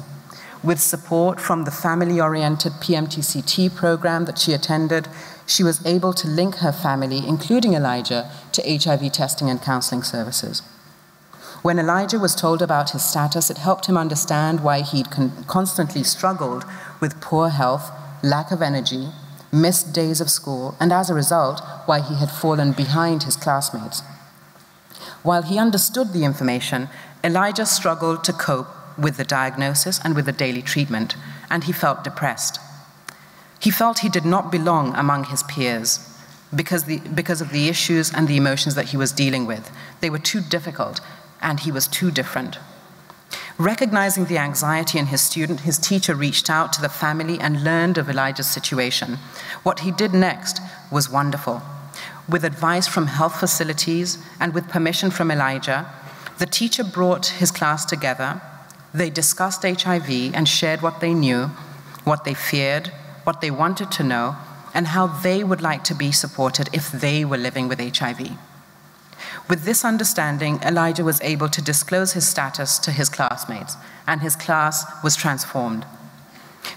With support from the family-oriented PMTCT program that she attended, she was able to link her family, including Elijah, to HIV testing and counseling services. When Elijah was told about his status, it helped him understand why he'd constantly struggled with poor health, lack of energy, missed days of school, and as a result, why he had fallen behind his classmates. While he understood the information, Elijah struggled to cope with the diagnosis and with the daily treatment, and he felt depressed. He felt he did not belong among his peers because of the issues and the emotions that he was dealing with. They were too difficult, and he was too different. Recognizing the anxiety in his student, his teacher reached out to the family and learned of Elijah's situation. What he did next was wonderful. With advice from health facilities and with permission from Elijah, the teacher brought his class together. They discussed HIV and shared what they knew, what they feared, what they wanted to know, and how they would like to be supported if they were living with HIV. With this understanding, Elijah was able to disclose his status to his classmates, and his class was transformed.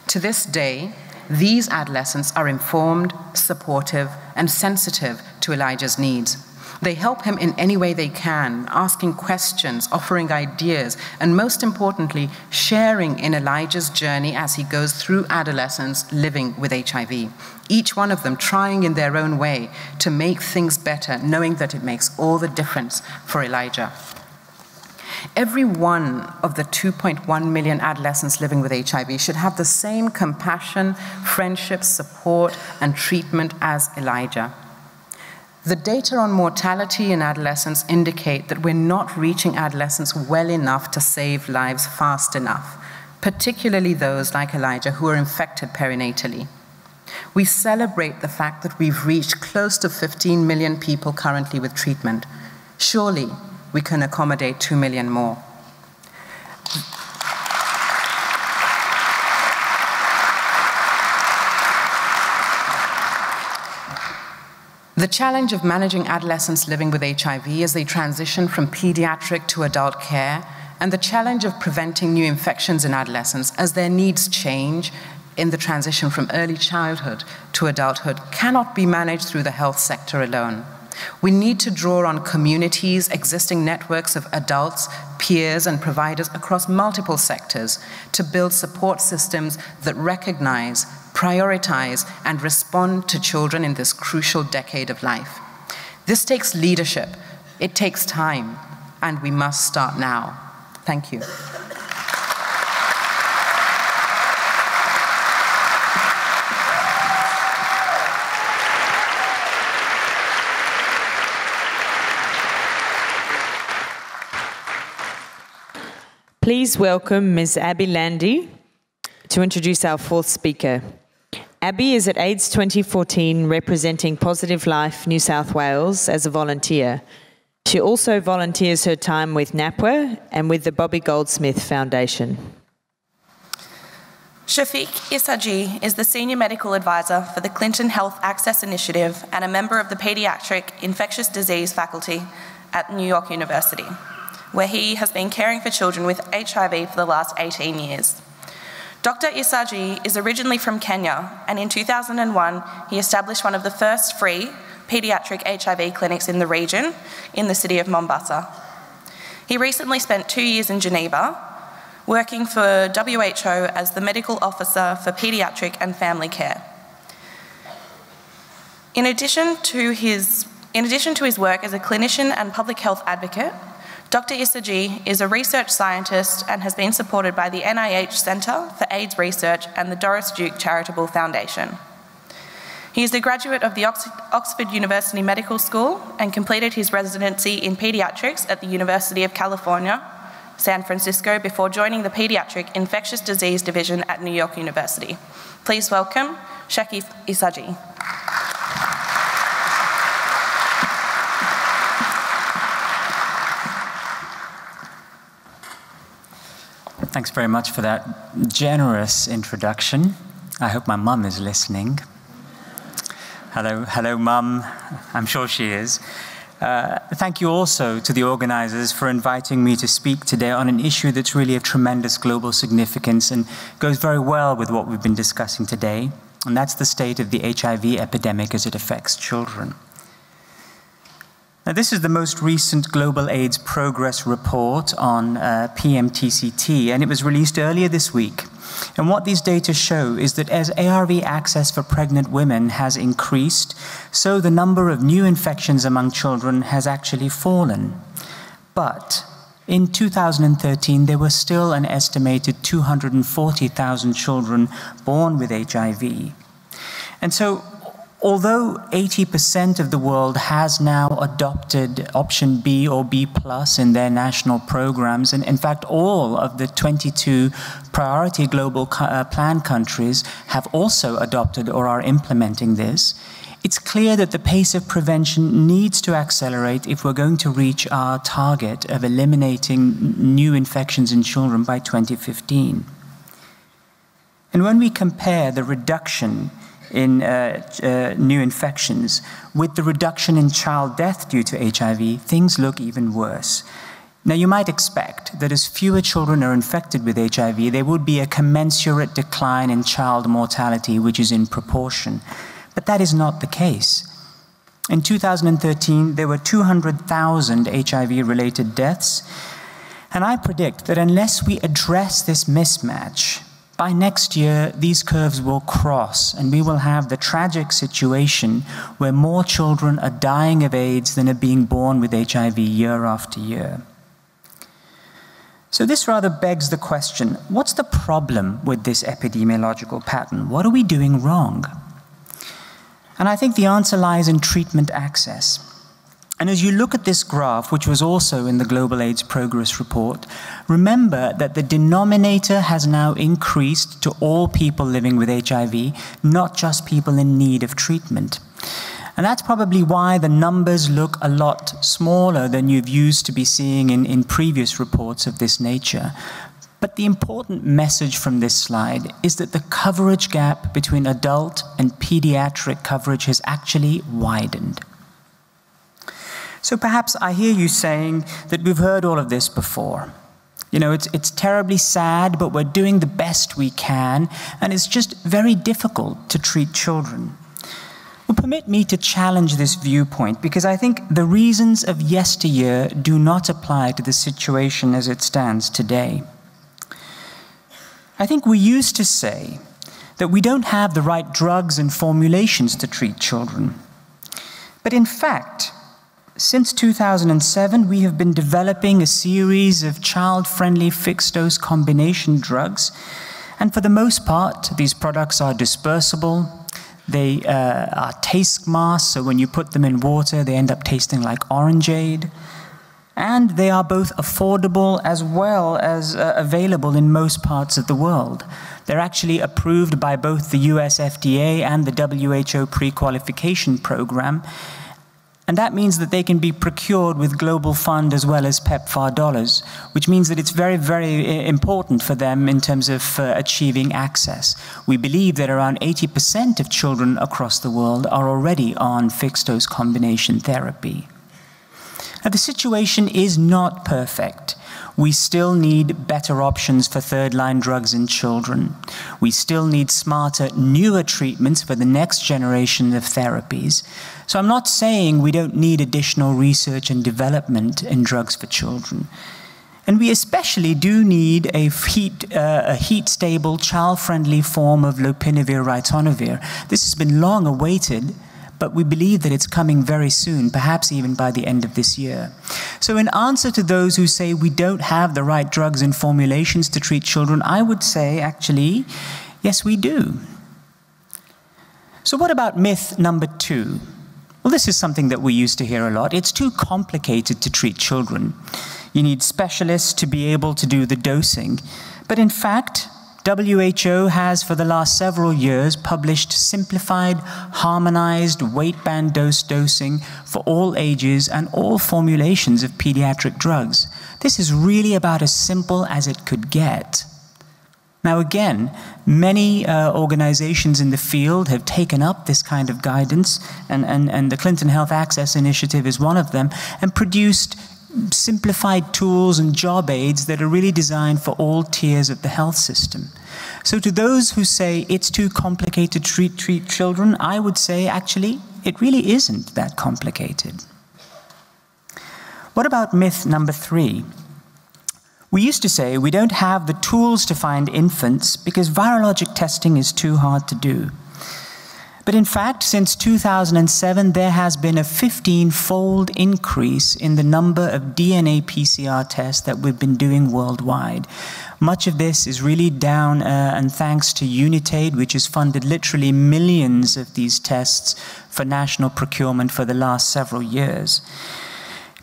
To this day, these adolescents are informed, supportive, and sensitive to Elijah's needs. They help him in any way they can, asking questions, offering ideas, and most importantly, sharing in Elijah's journey as he goes through adolescence living with HIV. Each one of them trying in their own way to make things better, knowing that it makes all the difference for Elijah. Every one of the 2.1 million adolescents living with HIV should have the same compassion, friendship, support, and treatment as Elijah. The data on mortality in adolescents indicate that we're not reaching adolescents well enough to save lives fast enough, particularly those like Elijah who are infected perinatally. We celebrate the fact that we've reached close to 15 million people currently with treatment. Surely we can accommodate 2 million more. The challenge of managing adolescents living with HIV as they transition from pediatric to adult care, and the challenge of preventing new infections in adolescents as their needs change in the transition from early childhood to adulthood cannot be managed through the health sector alone. We need to draw on communities, existing networks of adults, peers, and providers across multiple sectors to build support systems that recognize, prioritize, and respond to children in this crucial decade of life. This takes leadership, it takes time, and we must start now. Thank you. Please welcome Ms. Abby Landy to introduce our fourth speaker. Abby is at AIDS 2014 representing Positive Life New South Wales as a volunteer. She also volunteers her time with NAPWA and with the Bobby Goldsmith Foundation. Shafiq Isaji is the Senior Medical Advisor for the Clinton Health Access Initiative and a member of the Pediatric Infectious Disease faculty at New York University, where he has been caring for children with HIV for the last 18 years. Dr. Isaji is originally from Kenya, and in 2001, he established one of the first free paediatric HIV clinics in the region in the city of Mombasa. He recently spent 2 years in Geneva, working for WHO as the medical officer for paediatric and family care. In addition to his work as a clinician and public health advocate, Dr. Isaji is a research scientist and has been supported by the NIH Centre for AIDS Research and the Doris Duke Charitable Foundation. He is a graduate of the Oxford University Medical School and completed his residency in paediatrics at the University of California, San Francisco, before joining the Pediatric Infectious Disease Division at New York University. Please welcome Shakif Isaji. Thanks very much for that generous introduction. I hope my mum is listening. Hello, Mum. I'm sure she is. Thank you also to the organizers for inviting me to speak today on an issue that's really of tremendous global significance and goes very well with what we've been discussing today, and that's the state of the HIV epidemic as it affects children. Now, this is the most recent Global AIDS Progress Report on PMTCT, and it was released earlier this week. And what these data show is that as ARV access for pregnant women has increased, so the number of new infections among children has actually fallen. But in 2013, there were still an estimated 240,000 children born with HIV. And so, although 80% of the world has now adopted option B or B+ in their national programs, and in fact all of the 22 priority global plan countries have also adopted or are implementing this, it's clear that the pace of prevention needs to accelerate if we're going to reach our target of eliminating new infections in children by 2015. And when we compare the reduction in new infections with the reduction in child death due to HIV, things look even worse. Now, you might expect that as fewer children are infected with HIV, there would be a commensurate decline in child mortality, which is in proportion. But that is not the case. In 2013, there were 200,000 HIV-related deaths, and I predict that unless we address this mismatch, by next year, these curves will cross, and we will have the tragic situation where more children are dying of AIDS than are being born with HIV year after year. So this rather begs the question, what's the problem with this epidemiological pattern? What are we doing wrong? And I think the answer lies in treatment access. And as you look at this graph, which was also in the Global AIDS Progress Report, remember that the denominator has now increased to all people living with HIV, not just people in need of treatment. And that's probably why the numbers look a lot smaller than you've used to be seeing in previous reports of this nature. But the important message from this slide is that the coverage gap between adult and pediatric coverage has actually widened. So perhaps I hear you saying that we've heard all of this before. You know, it's terribly sad, but we're doing the best we can, and it's just very difficult to treat children. Well, permit me to challenge this viewpoint, because I think the reasons of yesteryear do not apply to the situation as it stands today. I think we used to say that we don't have the right drugs and formulations to treat children. But in fact, since 2007, we have been developing a series of child-friendly fixed-dose combination drugs, and for the most part, these products are dispersible. They are taste masks, so when you put them in water, they end up tasting like orangeade. And they are both affordable as well as available in most parts of the world. They're actually approved by both the US FDA and the WHO pre-qualification program. And that means that they can be procured with Global Fund as well as PEPFAR dollars, which means that it's very, very important for them in terms of achieving access. We believe that around 80% of children across the world are already on fixed-dose combination therapy. Now, the situation is not perfect. We still need better options for third-line drugs in children. We still need smarter, newer treatments for the next generation of therapies. So I'm not saying we don't need additional research and development in drugs for children. And we especially do need a heat-stable, child-friendly form of lopinavir/ritonavir. This has been long awaited, but we believe that it's coming very soon, perhaps even by the end of this year. So in answer to those who say we don't have the right drugs and formulations to treat children, I would say, actually, yes, we do. So what about myth number 2? Well, this is something that we used to hear a lot. It's too complicated to treat children. You need specialists to be able to do the dosing. But in fact, WHO has for the last several years published simplified, harmonized weight band dosing for all ages and all formulations of pediatric drugs. This is really about as simple as it could get. Now again, many organizations in the field have taken up this kind of guidance, and the Clinton Health Access Initiative is one of them, and produced simplified tools and job aids that are really designed for all tiers of the health system. So to those who say it's too complicated to treat children, I would say actually it really isn't that complicated. What about myth number 3? We used to say we don't have the tools to find infants because virologic testing is too hard to do. But in fact, since 2007, there has been a 15-fold increase in the number of DNA PCR tests that we've been doing worldwide. Much of this is really down and thanks to Unitaid, which has funded literally millions of these tests for national procurement for the last several years.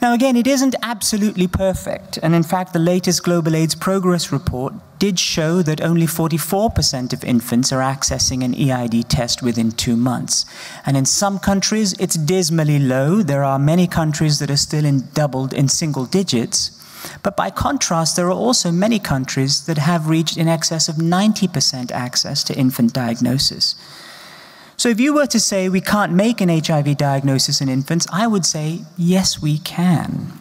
Now again, it isn't absolutely perfect, and in fact the latest Global AIDS Progress Report did show that only 44% of infants are accessing an EID test within 2 months. And in some countries it's dismally low. There are many countries that are still in single digits. But by contrast, there are also many countries that have reached in excess of 90% access to infant diagnosis. So if you were to say we can't make an HIV diagnosis in infants, I would say, yes, we can.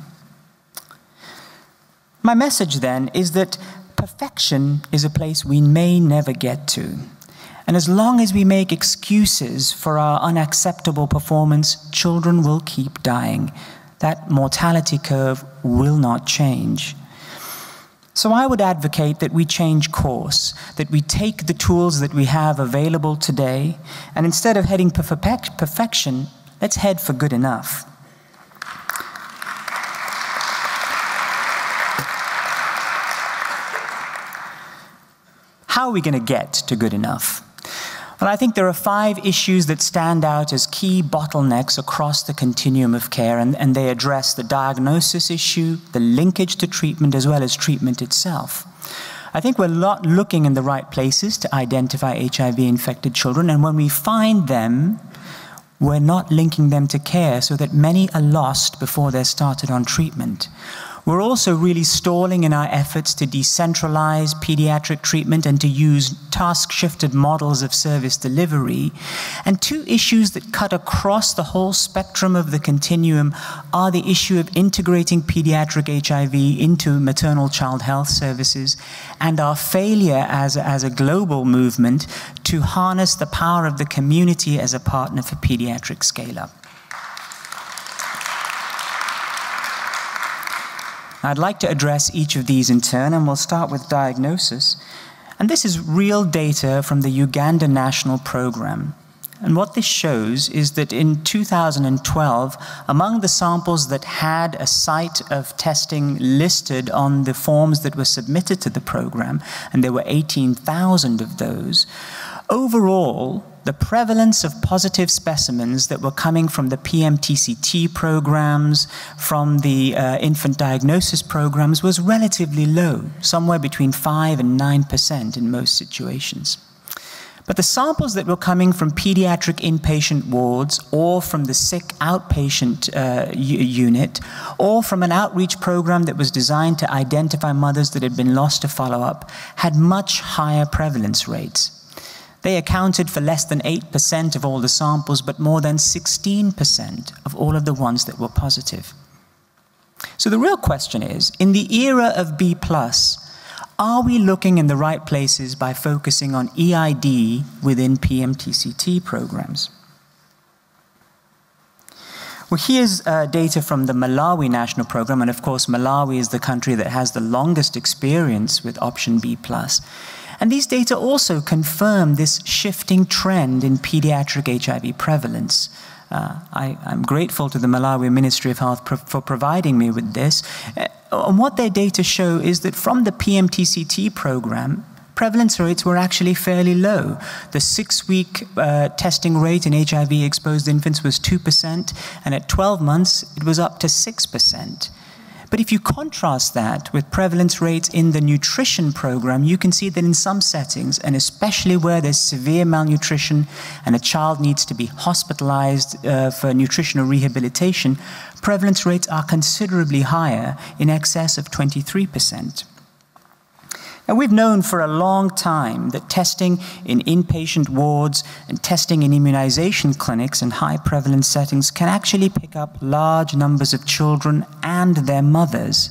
My message then is that perfection is a place we may never get to. And as long as we make excuses for our unacceptable performance, children will keep dying. That mortality curve will not change. So I would advocate that we change course, that we take the tools that we have available today, and instead of heading for perfection, let's head for good enough. How are we going to get to good enough? Well, I think there are 5 issues that stand out as key bottlenecks across the continuum of care, and they address the diagnosis issue, the linkage to treatment, as well as treatment itself. I think we're not looking in the right places to identify HIV-infected children, and when we find them, we're not linking them to care, so that many are lost before they're started on treatment. We're also really stalling in our efforts to decentralize pediatric treatment and to use task-shifted models of service delivery. And 2 issues that cut across the whole spectrum of the continuum are the issue of integrating pediatric HIV into maternal child health services and our failure as a global movement to harness the power of the community as a partner for pediatric scale-up. I'd like to address each of these in turn, and we'll start with diagnosis. And this is real data from the Uganda National Program. And what this shows is that in 2012, among the samples that had a site of testing listed on the forms that were submitted to the program, and there were 18,000 of those, overall, the prevalence of positive specimens that were coming from the PMTCT programs, from the infant diagnosis programs, was relatively low, somewhere between 5 and 9% in most situations. But the samples that were coming from pediatric inpatient wards, or from the sick outpatient unit, or from an outreach program that was designed to identify mothers that had been lost to follow-up, had much higher prevalence rates. They accounted for less than 8% of all the samples, but more than 16% of all of the ones that were positive. So the real question is, in the era of B+, are we looking in the right places by focusing on EID within PMTCT programs? Well, here's data from the Malawi National Program, and of course Malawi is the country that has the longest experience with option B+. And these data also confirm this shifting trend in pediatric HIV prevalence. I'm grateful to the Malawi Ministry of Health for providing me with this. And what their data show is that from the PMTCT program, prevalence rates were actually fairly low. The 6-week testing rate in HIV-exposed infants was 2%, and at 12 months, it was up to 6%. But if you contrast that with prevalence rates in the nutrition program, you can see that in some settings, and especially where there's severe malnutrition and a child needs to be hospitalized for nutritional rehabilitation, prevalence rates are considerably higher, in excess of 23%. Now, we've known for a long time that testing in inpatient wards and testing in immunization clinics in high prevalence settings can actually pick up large numbers of children and their mothers.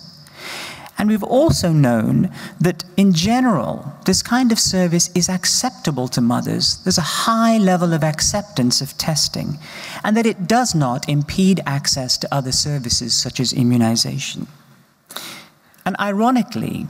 And we've also known that in general, this kind of service is acceptable to mothers. There's a high level of acceptance of testing, and that it does not impede access to other services such as immunization. And ironically,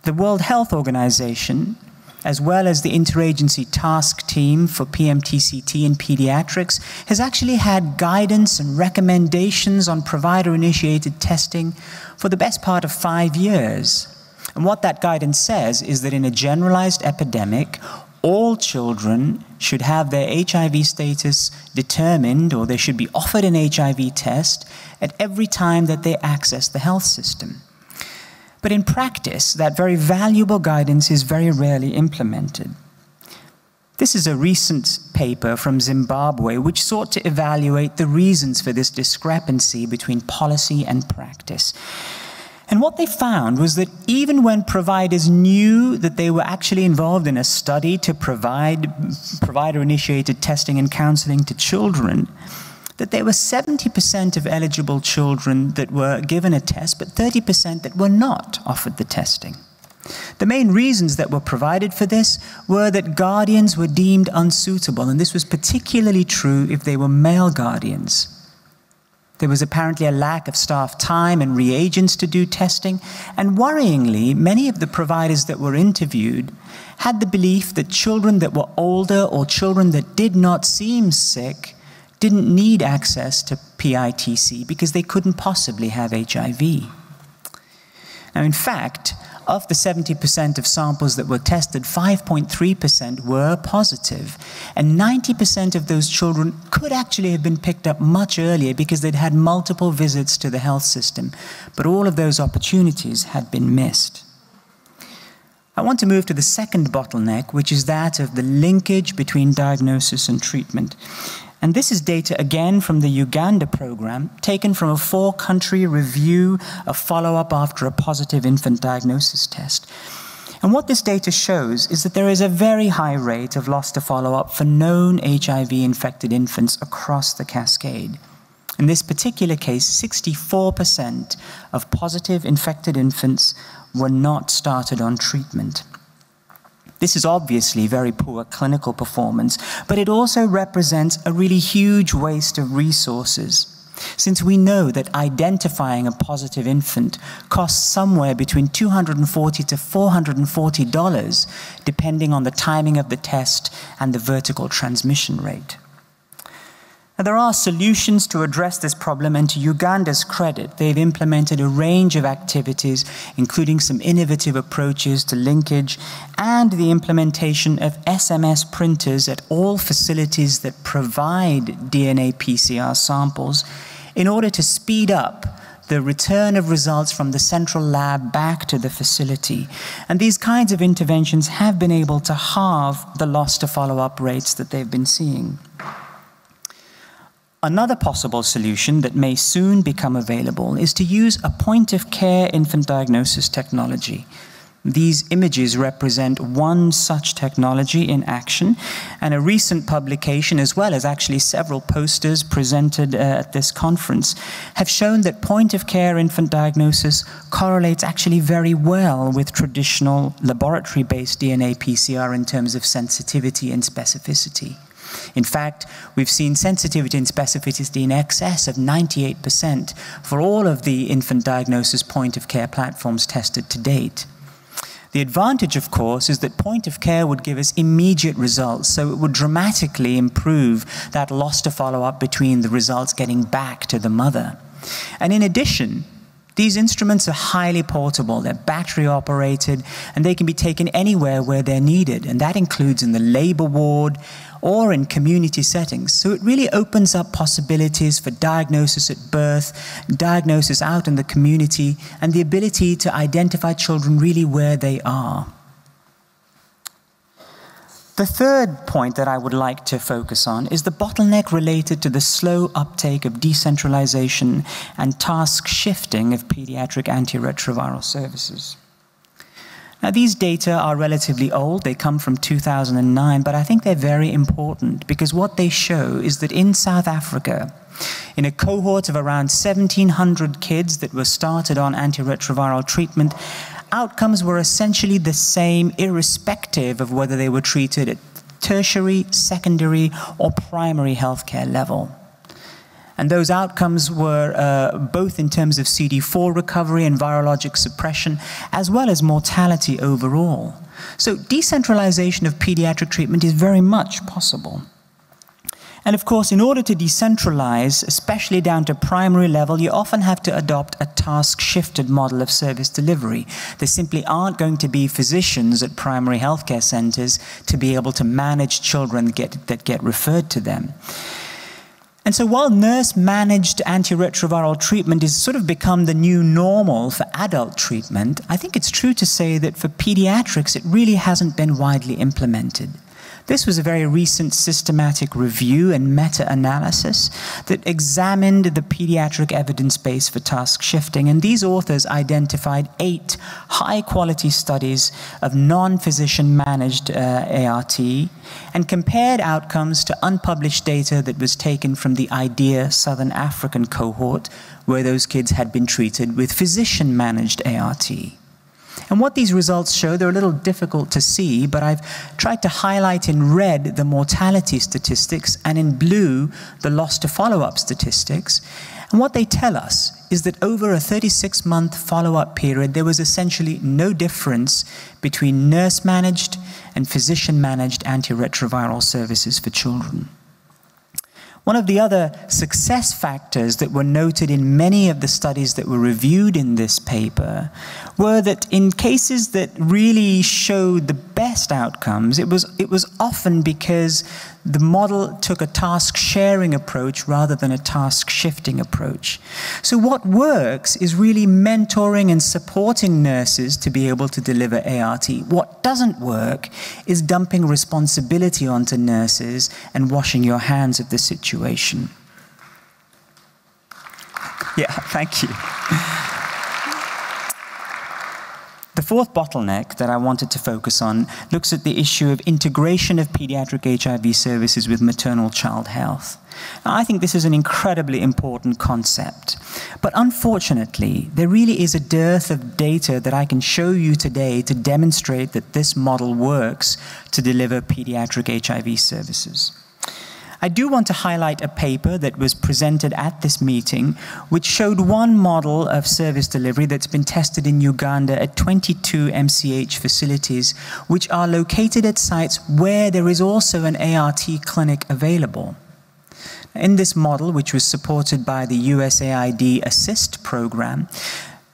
the World Health Organization, as well as the Interagency Task Team for PMTCT in pediatrics, has actually had guidance and recommendations on provider-initiated testing for the best part of 5 years. And what that guidance says is that in a generalized epidemic, all children should have their HIV status determined, or they should be offered an HIV test at every time that they access the health system. But in practice, that very valuable guidance is very rarely implemented. This is a recent paper from Zimbabwe which sought to evaluate the reasons for this discrepancy between policy and practice. And what they found was that even when providers knew that they were actually involved in a study to provide provider-initiated testing and counseling to children, that there were 70% of eligible children that were given a test, but 30% that were not offered the testing. The main reasons that were provided for this were that guardians were deemed unsuitable, and this was particularly true if they were male guardians. There was apparently a lack of staff time and reagents to do testing, and worryingly, many of the providers that were interviewed had the belief that children that were older or children that did not seem sick didn't need access to PITC because they couldn't possibly have HIV. Now, in fact, of the 70% of samples that were tested, 5.3% were positive, and 90% of those children could actually have been picked up much earlier because they'd had multiple visits to the health system, but all of those opportunities had been missed. I want to move to the second bottleneck, which is that of the linkage between diagnosis and treatment. And this is data, again, from the Uganda program, taken from a 4-country review of follow-up after a positive infant diagnosis test. And what this data shows is that there is a very high rate of loss to follow-up for known HIV-infected infants across the cascade. In this particular case, 64% of positive infected infants were not started on treatment. This is obviously very poor clinical performance, but it also represents a really huge waste of resources, since we know that identifying a positive infant costs somewhere between $240 to $440, depending on the timing of the test and the vertical transmission rate. Now, there are solutions to address this problem, and to Uganda's credit, they've implemented a range of activities, including some innovative approaches to linkage and the implementation of SMS printers at all facilities that provide DNA PCR samples in order to speed up the return of results from the central lab back to the facility. And these kinds of interventions have been able to halve the loss to follow-up rates that they've been seeing. Another possible solution that may soon become available is to use a point-of-care infant diagnosis technology. These images represent one such technology in action, and a recent publication, as well as actually several posters presented at this conference, have shown that point-of-care infant diagnosis correlates actually very well with traditional laboratory-based DNA PCR in terms of sensitivity and specificity. In fact, we've seen sensitivity and specificity in excess of 98% for all of the infant diagnosis point-of-care platforms tested to date. The advantage, of course, is that point-of-care would give us immediate results, so it would dramatically improve that loss to follow-up between the results getting back to the mother. And in addition, These instruments are highly portable, they're battery operated, and they can be taken anywhere where they're needed, and that includes in the labor ward or in community settings. So it really opens up possibilities for diagnosis at birth, diagnosis out in the community, and the ability to identify children really where they are. The third point that I would like to focus on is the bottleneck related to the slow uptake of decentralization and task shifting of pediatric antiretroviral services. Now, these data are relatively old. They come from 2009, but I think they're very important because what they show is that in South Africa, in a cohort of around 1,700 kids that were started on antiretroviral treatment, outcomes were essentially the same irrespective of whether they were treated at tertiary, secondary, or primary healthcare level. And those outcomes were both in terms of CD4 recovery and virologic suppression, as well as mortality overall. So decentralization of pediatric treatment is very much possible. And of course, in order to decentralize, especially down to primary level, you often have to adopt a task-shifted model of service delivery. There simply aren't going to be physicians at primary healthcare centers to be able to manage children that get referred to them. And so while nurse-managed antiretroviral treatment has sort of become the new normal for adult treatment, I think it's true to say that for pediatrics, it really hasn't been widely implemented. This was a very recent systematic review and meta-analysis that examined the pediatric evidence base for task shifting, and these authors identified 8 high-quality studies of non-physician managed ART and compared outcomes to unpublished data that was taken from the IDEA Southern African cohort, where those kids had been treated with physician-managed ART. And what these results show, they're a little difficult to see, but I've tried to highlight in red the mortality statistics and in blue the loss to follow-up statistics. And what they tell us is that over a 36-month follow-up period, there was essentially no difference between nurse-managed and physician-managed antiretroviral services for children. One of the other success factors that were noted in many of the studies that were reviewed in this paper were that in cases that really showed the best outcomes, it was often because the model took a task-sharing approach rather than a task-shifting approach. So what works is really mentoring and supporting nurses to be able to deliver ART. What doesn't work is dumping responsibility onto nurses and washing your hands of the situation. Yeah, thank you. The fourth bottleneck that I wanted to focus on looks at the issue of integration of pediatric HIV services with maternal child health. Now, I think this is an incredibly important concept, but unfortunately, there really is a dearth of data that I can show you today to demonstrate that this model works to deliver pediatric HIV services. I do want to highlight a paper that was presented at this meeting, which showed one model of service delivery that's been tested in Uganda at 22 MCH facilities, which are located at sites where there is also an ART clinic available. In this model, which was supported by the USAID Assist program,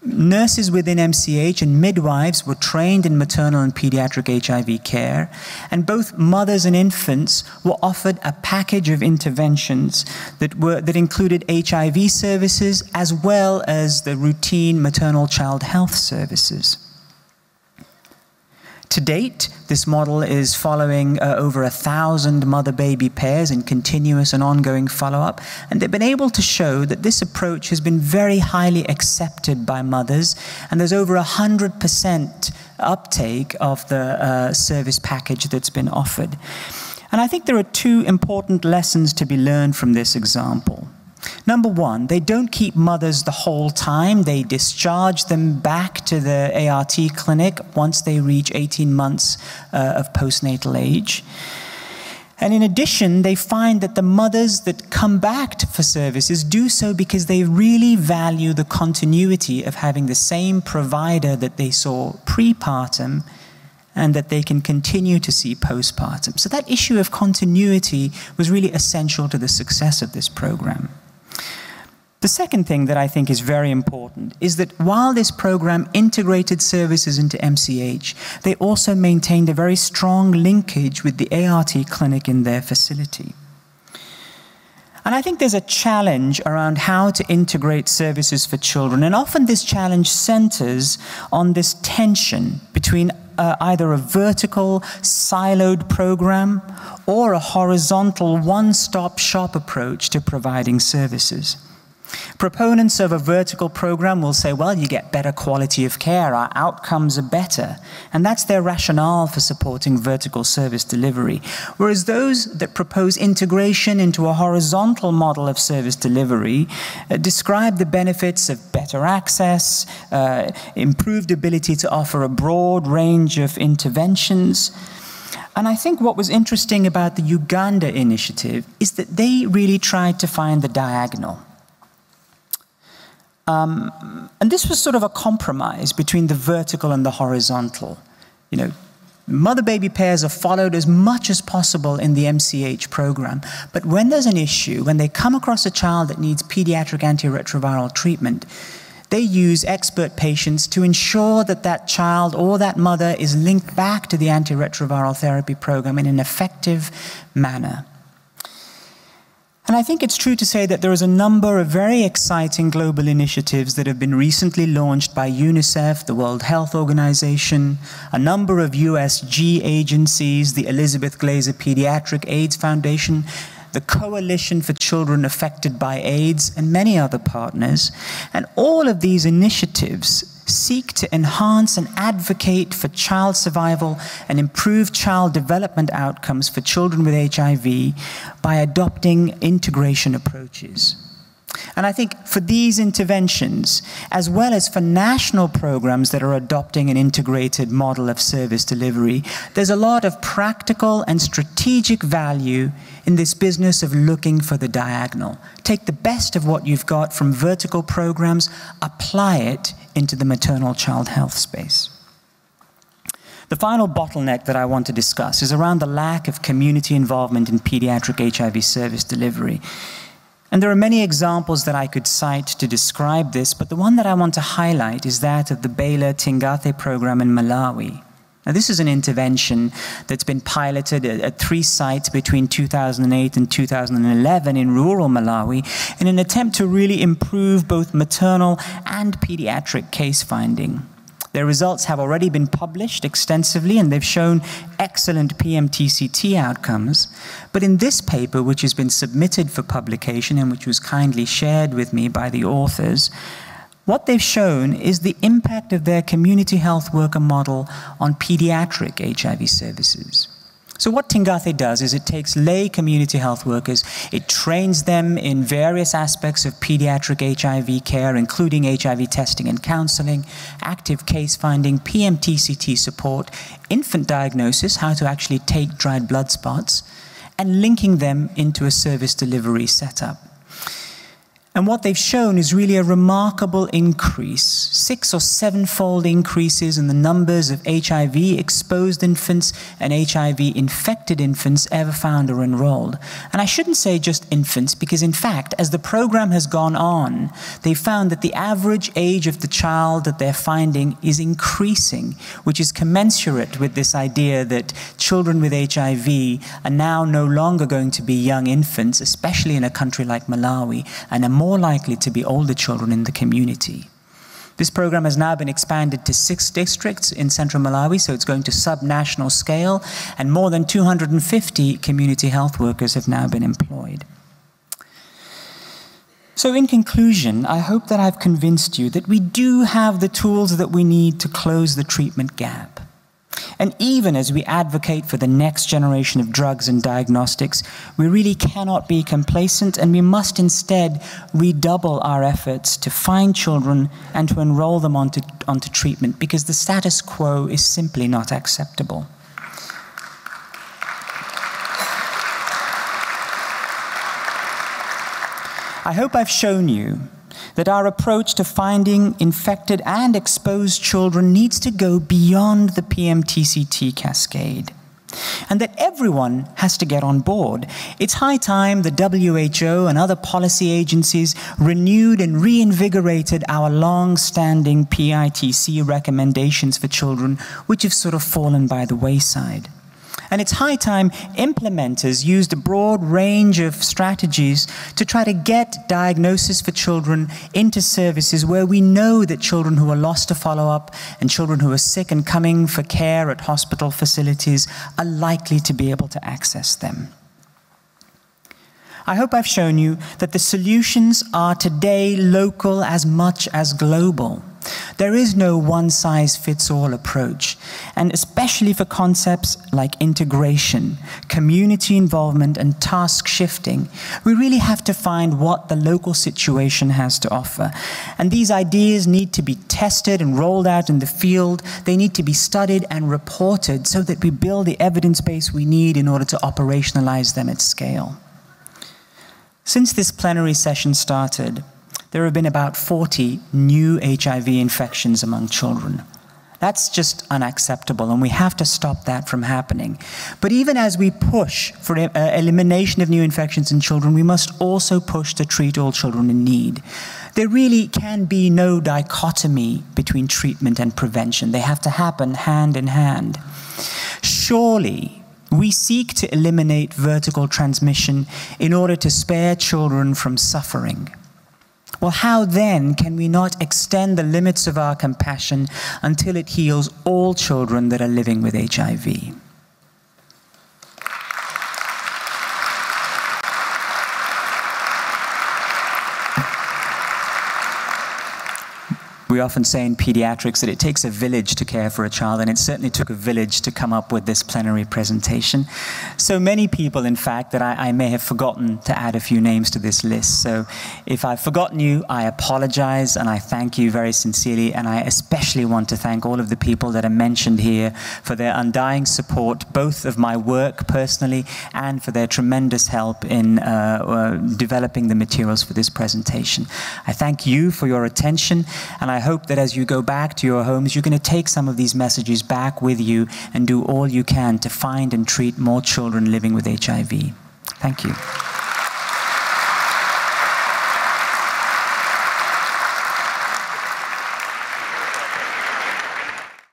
nurses within MCH and midwives were trained in maternal and pediatric HIV care, and both mothers and infants were offered a package of interventions that included HIV services as well as the routine maternal child health services. To date, this model is following over 1,000 mother-baby pairs in continuous and ongoing follow-up, and they've been able to show that this approach has been very highly accepted by mothers, and there's over 100% uptake of the service package that's been offered. And I think there are 2 important lessons to be learned from this example. Number one, they don't keep mothers the whole time. They discharge them back to the ART clinic once they reach 18 months of postnatal age. And in addition, they find that the mothers that come back for services do so because they really value the continuity of having the same provider that they saw prepartum and that they can continue to see postpartum. So that issue of continuity was really essential to the success of this program. The second thing that I think is very important is that while this program integrated services into MCH, they also maintained a very strong linkage with the ART clinic in their facility. And I think there's a challenge around how to integrate services for children, and often this challenge centers on this tension between either a vertical, siloed program or a horizontal, one-stop shop approach to providing services. Proponents of a vertical program will say, well, you get better quality of care, our outcomes are better. And that's their rationale for supporting vertical service delivery. Whereas those that propose integration into a horizontal model of service delivery describe the benefits of better access, improved ability to offer a broad range of interventions. And I think what was interesting about the Uganda initiative is that they really tried to find the diagonal. And this was sort of a compromise between the vertical and the horizontal. You know, mother-baby pairs are followed as much as possible in the MCH program. But when there's an issue, when they come across a child that needs pediatric antiretroviral treatment, they use expert patients to ensure that that child or that mother is linked back to the antiretroviral therapy program in an effective manner. And I think it's true to say that there is a number of very exciting global initiatives that have been recently launched by UNICEF, the World Health Organization, a number of USG agencies, the Elizabeth Glaser Pediatric AIDS Foundation, the Coalition for Children Affected by AIDS, and many other partners. And all of these initiatives seek to enhance and advocate for child survival and improve child development outcomes for children with HIV by adopting integration approaches. And I think for these interventions, as well as for national programs that are adopting an integrated model of service delivery, there's a lot of practical and strategic value in this business of looking for the diagonal. Take the best of what you've got from vertical programs, apply it into the maternal child health space. The final bottleneck that I want to discuss is around the lack of community involvement in pediatric HIV service delivery. And there are many examples that I could cite to describe this, but the one that I want to highlight is that of the Baylor Tingathe program in Malawi. Now, this is an intervention that's been piloted at 3 sites between 2008 and 2011 in rural Malawi in an attempt to really improve both maternal and pediatric case finding. Their results have already been published extensively, and they've shown excellent PMTCT outcomes. But in this paper, which has been submitted for publication and which was kindly shared with me by the authors, what they've shown is the impact of their community health worker model on pediatric HIV services. So what Tingathe does is it takes lay community health workers, it trains them in various aspects of pediatric HIV care, including HIV testing and counseling, active case finding, PMTCT support, infant diagnosis, how to actually take dried blood spots, and linking them into a service delivery setup. And what they've shown is really a remarkable increase, 6- or 7-fold increases in the numbers of HIV-exposed infants and HIV-infected infants ever found or enrolled. And I shouldn't say just infants, because in fact, as the program has gone on, they found that the average age of the child that they're finding is increasing, which is commensurate with this idea that children with HIV are now no longer going to be young infants, especially in a country like Malawi, and are more likely to be older children in the community. This program has now been expanded to 6 districts in central Malawi, so it's going to sub-national scale, and more than 250 community health workers have now been employed. So in conclusion, I hope that I've convinced you that we do have the tools that we need to close the treatment gap. And even as we advocate for the next generation of drugs and diagnostics, we really cannot be complacent, and we must instead redouble our efforts to find children and to enroll them onto treatment, because the status quo is simply not acceptable. I hope I've shown you that our approach to finding infected and exposed children needs to go beyond the PMTCT cascade. and that everyone has to get on board. It's high time the WHO and other policy agencies renewed and reinvigorated our long-standing PITC recommendations for children, which have sort of fallen by the wayside. And it's high time implementers used a broad range of strategies to try to get diagnosis for children into services where we know that children who are lost to follow-up and children who are sick and coming for care at hospital facilities are likely to be able to access them. I hope I've shown you that the solutions are today local as much as global. There is no one-size-fits-all approach, and especially for concepts like integration, community involvement, and task shifting, we really have to find what the local situation has to offer. And these ideas need to be tested and rolled out in the field. They need to be studied and reported so that we build the evidence base we need in order to operationalize them at scale. Since this plenary session started, there have been about 40 new HIV infections among children. That's just unacceptable, and we have to stop that from happening. But even as we push for elimination of new infections in children, we must also push to treat all children in need. There really can be no dichotomy between treatment and prevention. They have to happen hand in hand. Surely, we seek to eliminate vertical transmission in order to spare children from suffering. Well, how then can we not extend the limits of our compassion until it heals all children that are living with HIV? We often say in pediatrics that it takes a village to care for a child, and it certainly took a village to come up with this plenary presentation. So many people, in fact, that I may have forgotten to add a few names to this list. So if I've forgotten you, I apologize, and I thank you very sincerely, and I especially want to thank all of the people that are mentioned here for their undying support, both of my work personally and for their tremendous help in developing the materials for this presentation. I thank you for your attention, and I hope that as you go back to your homes, you're going to take some of these messages back with you and do all you can to find and treat more children living with HIV. Thank you.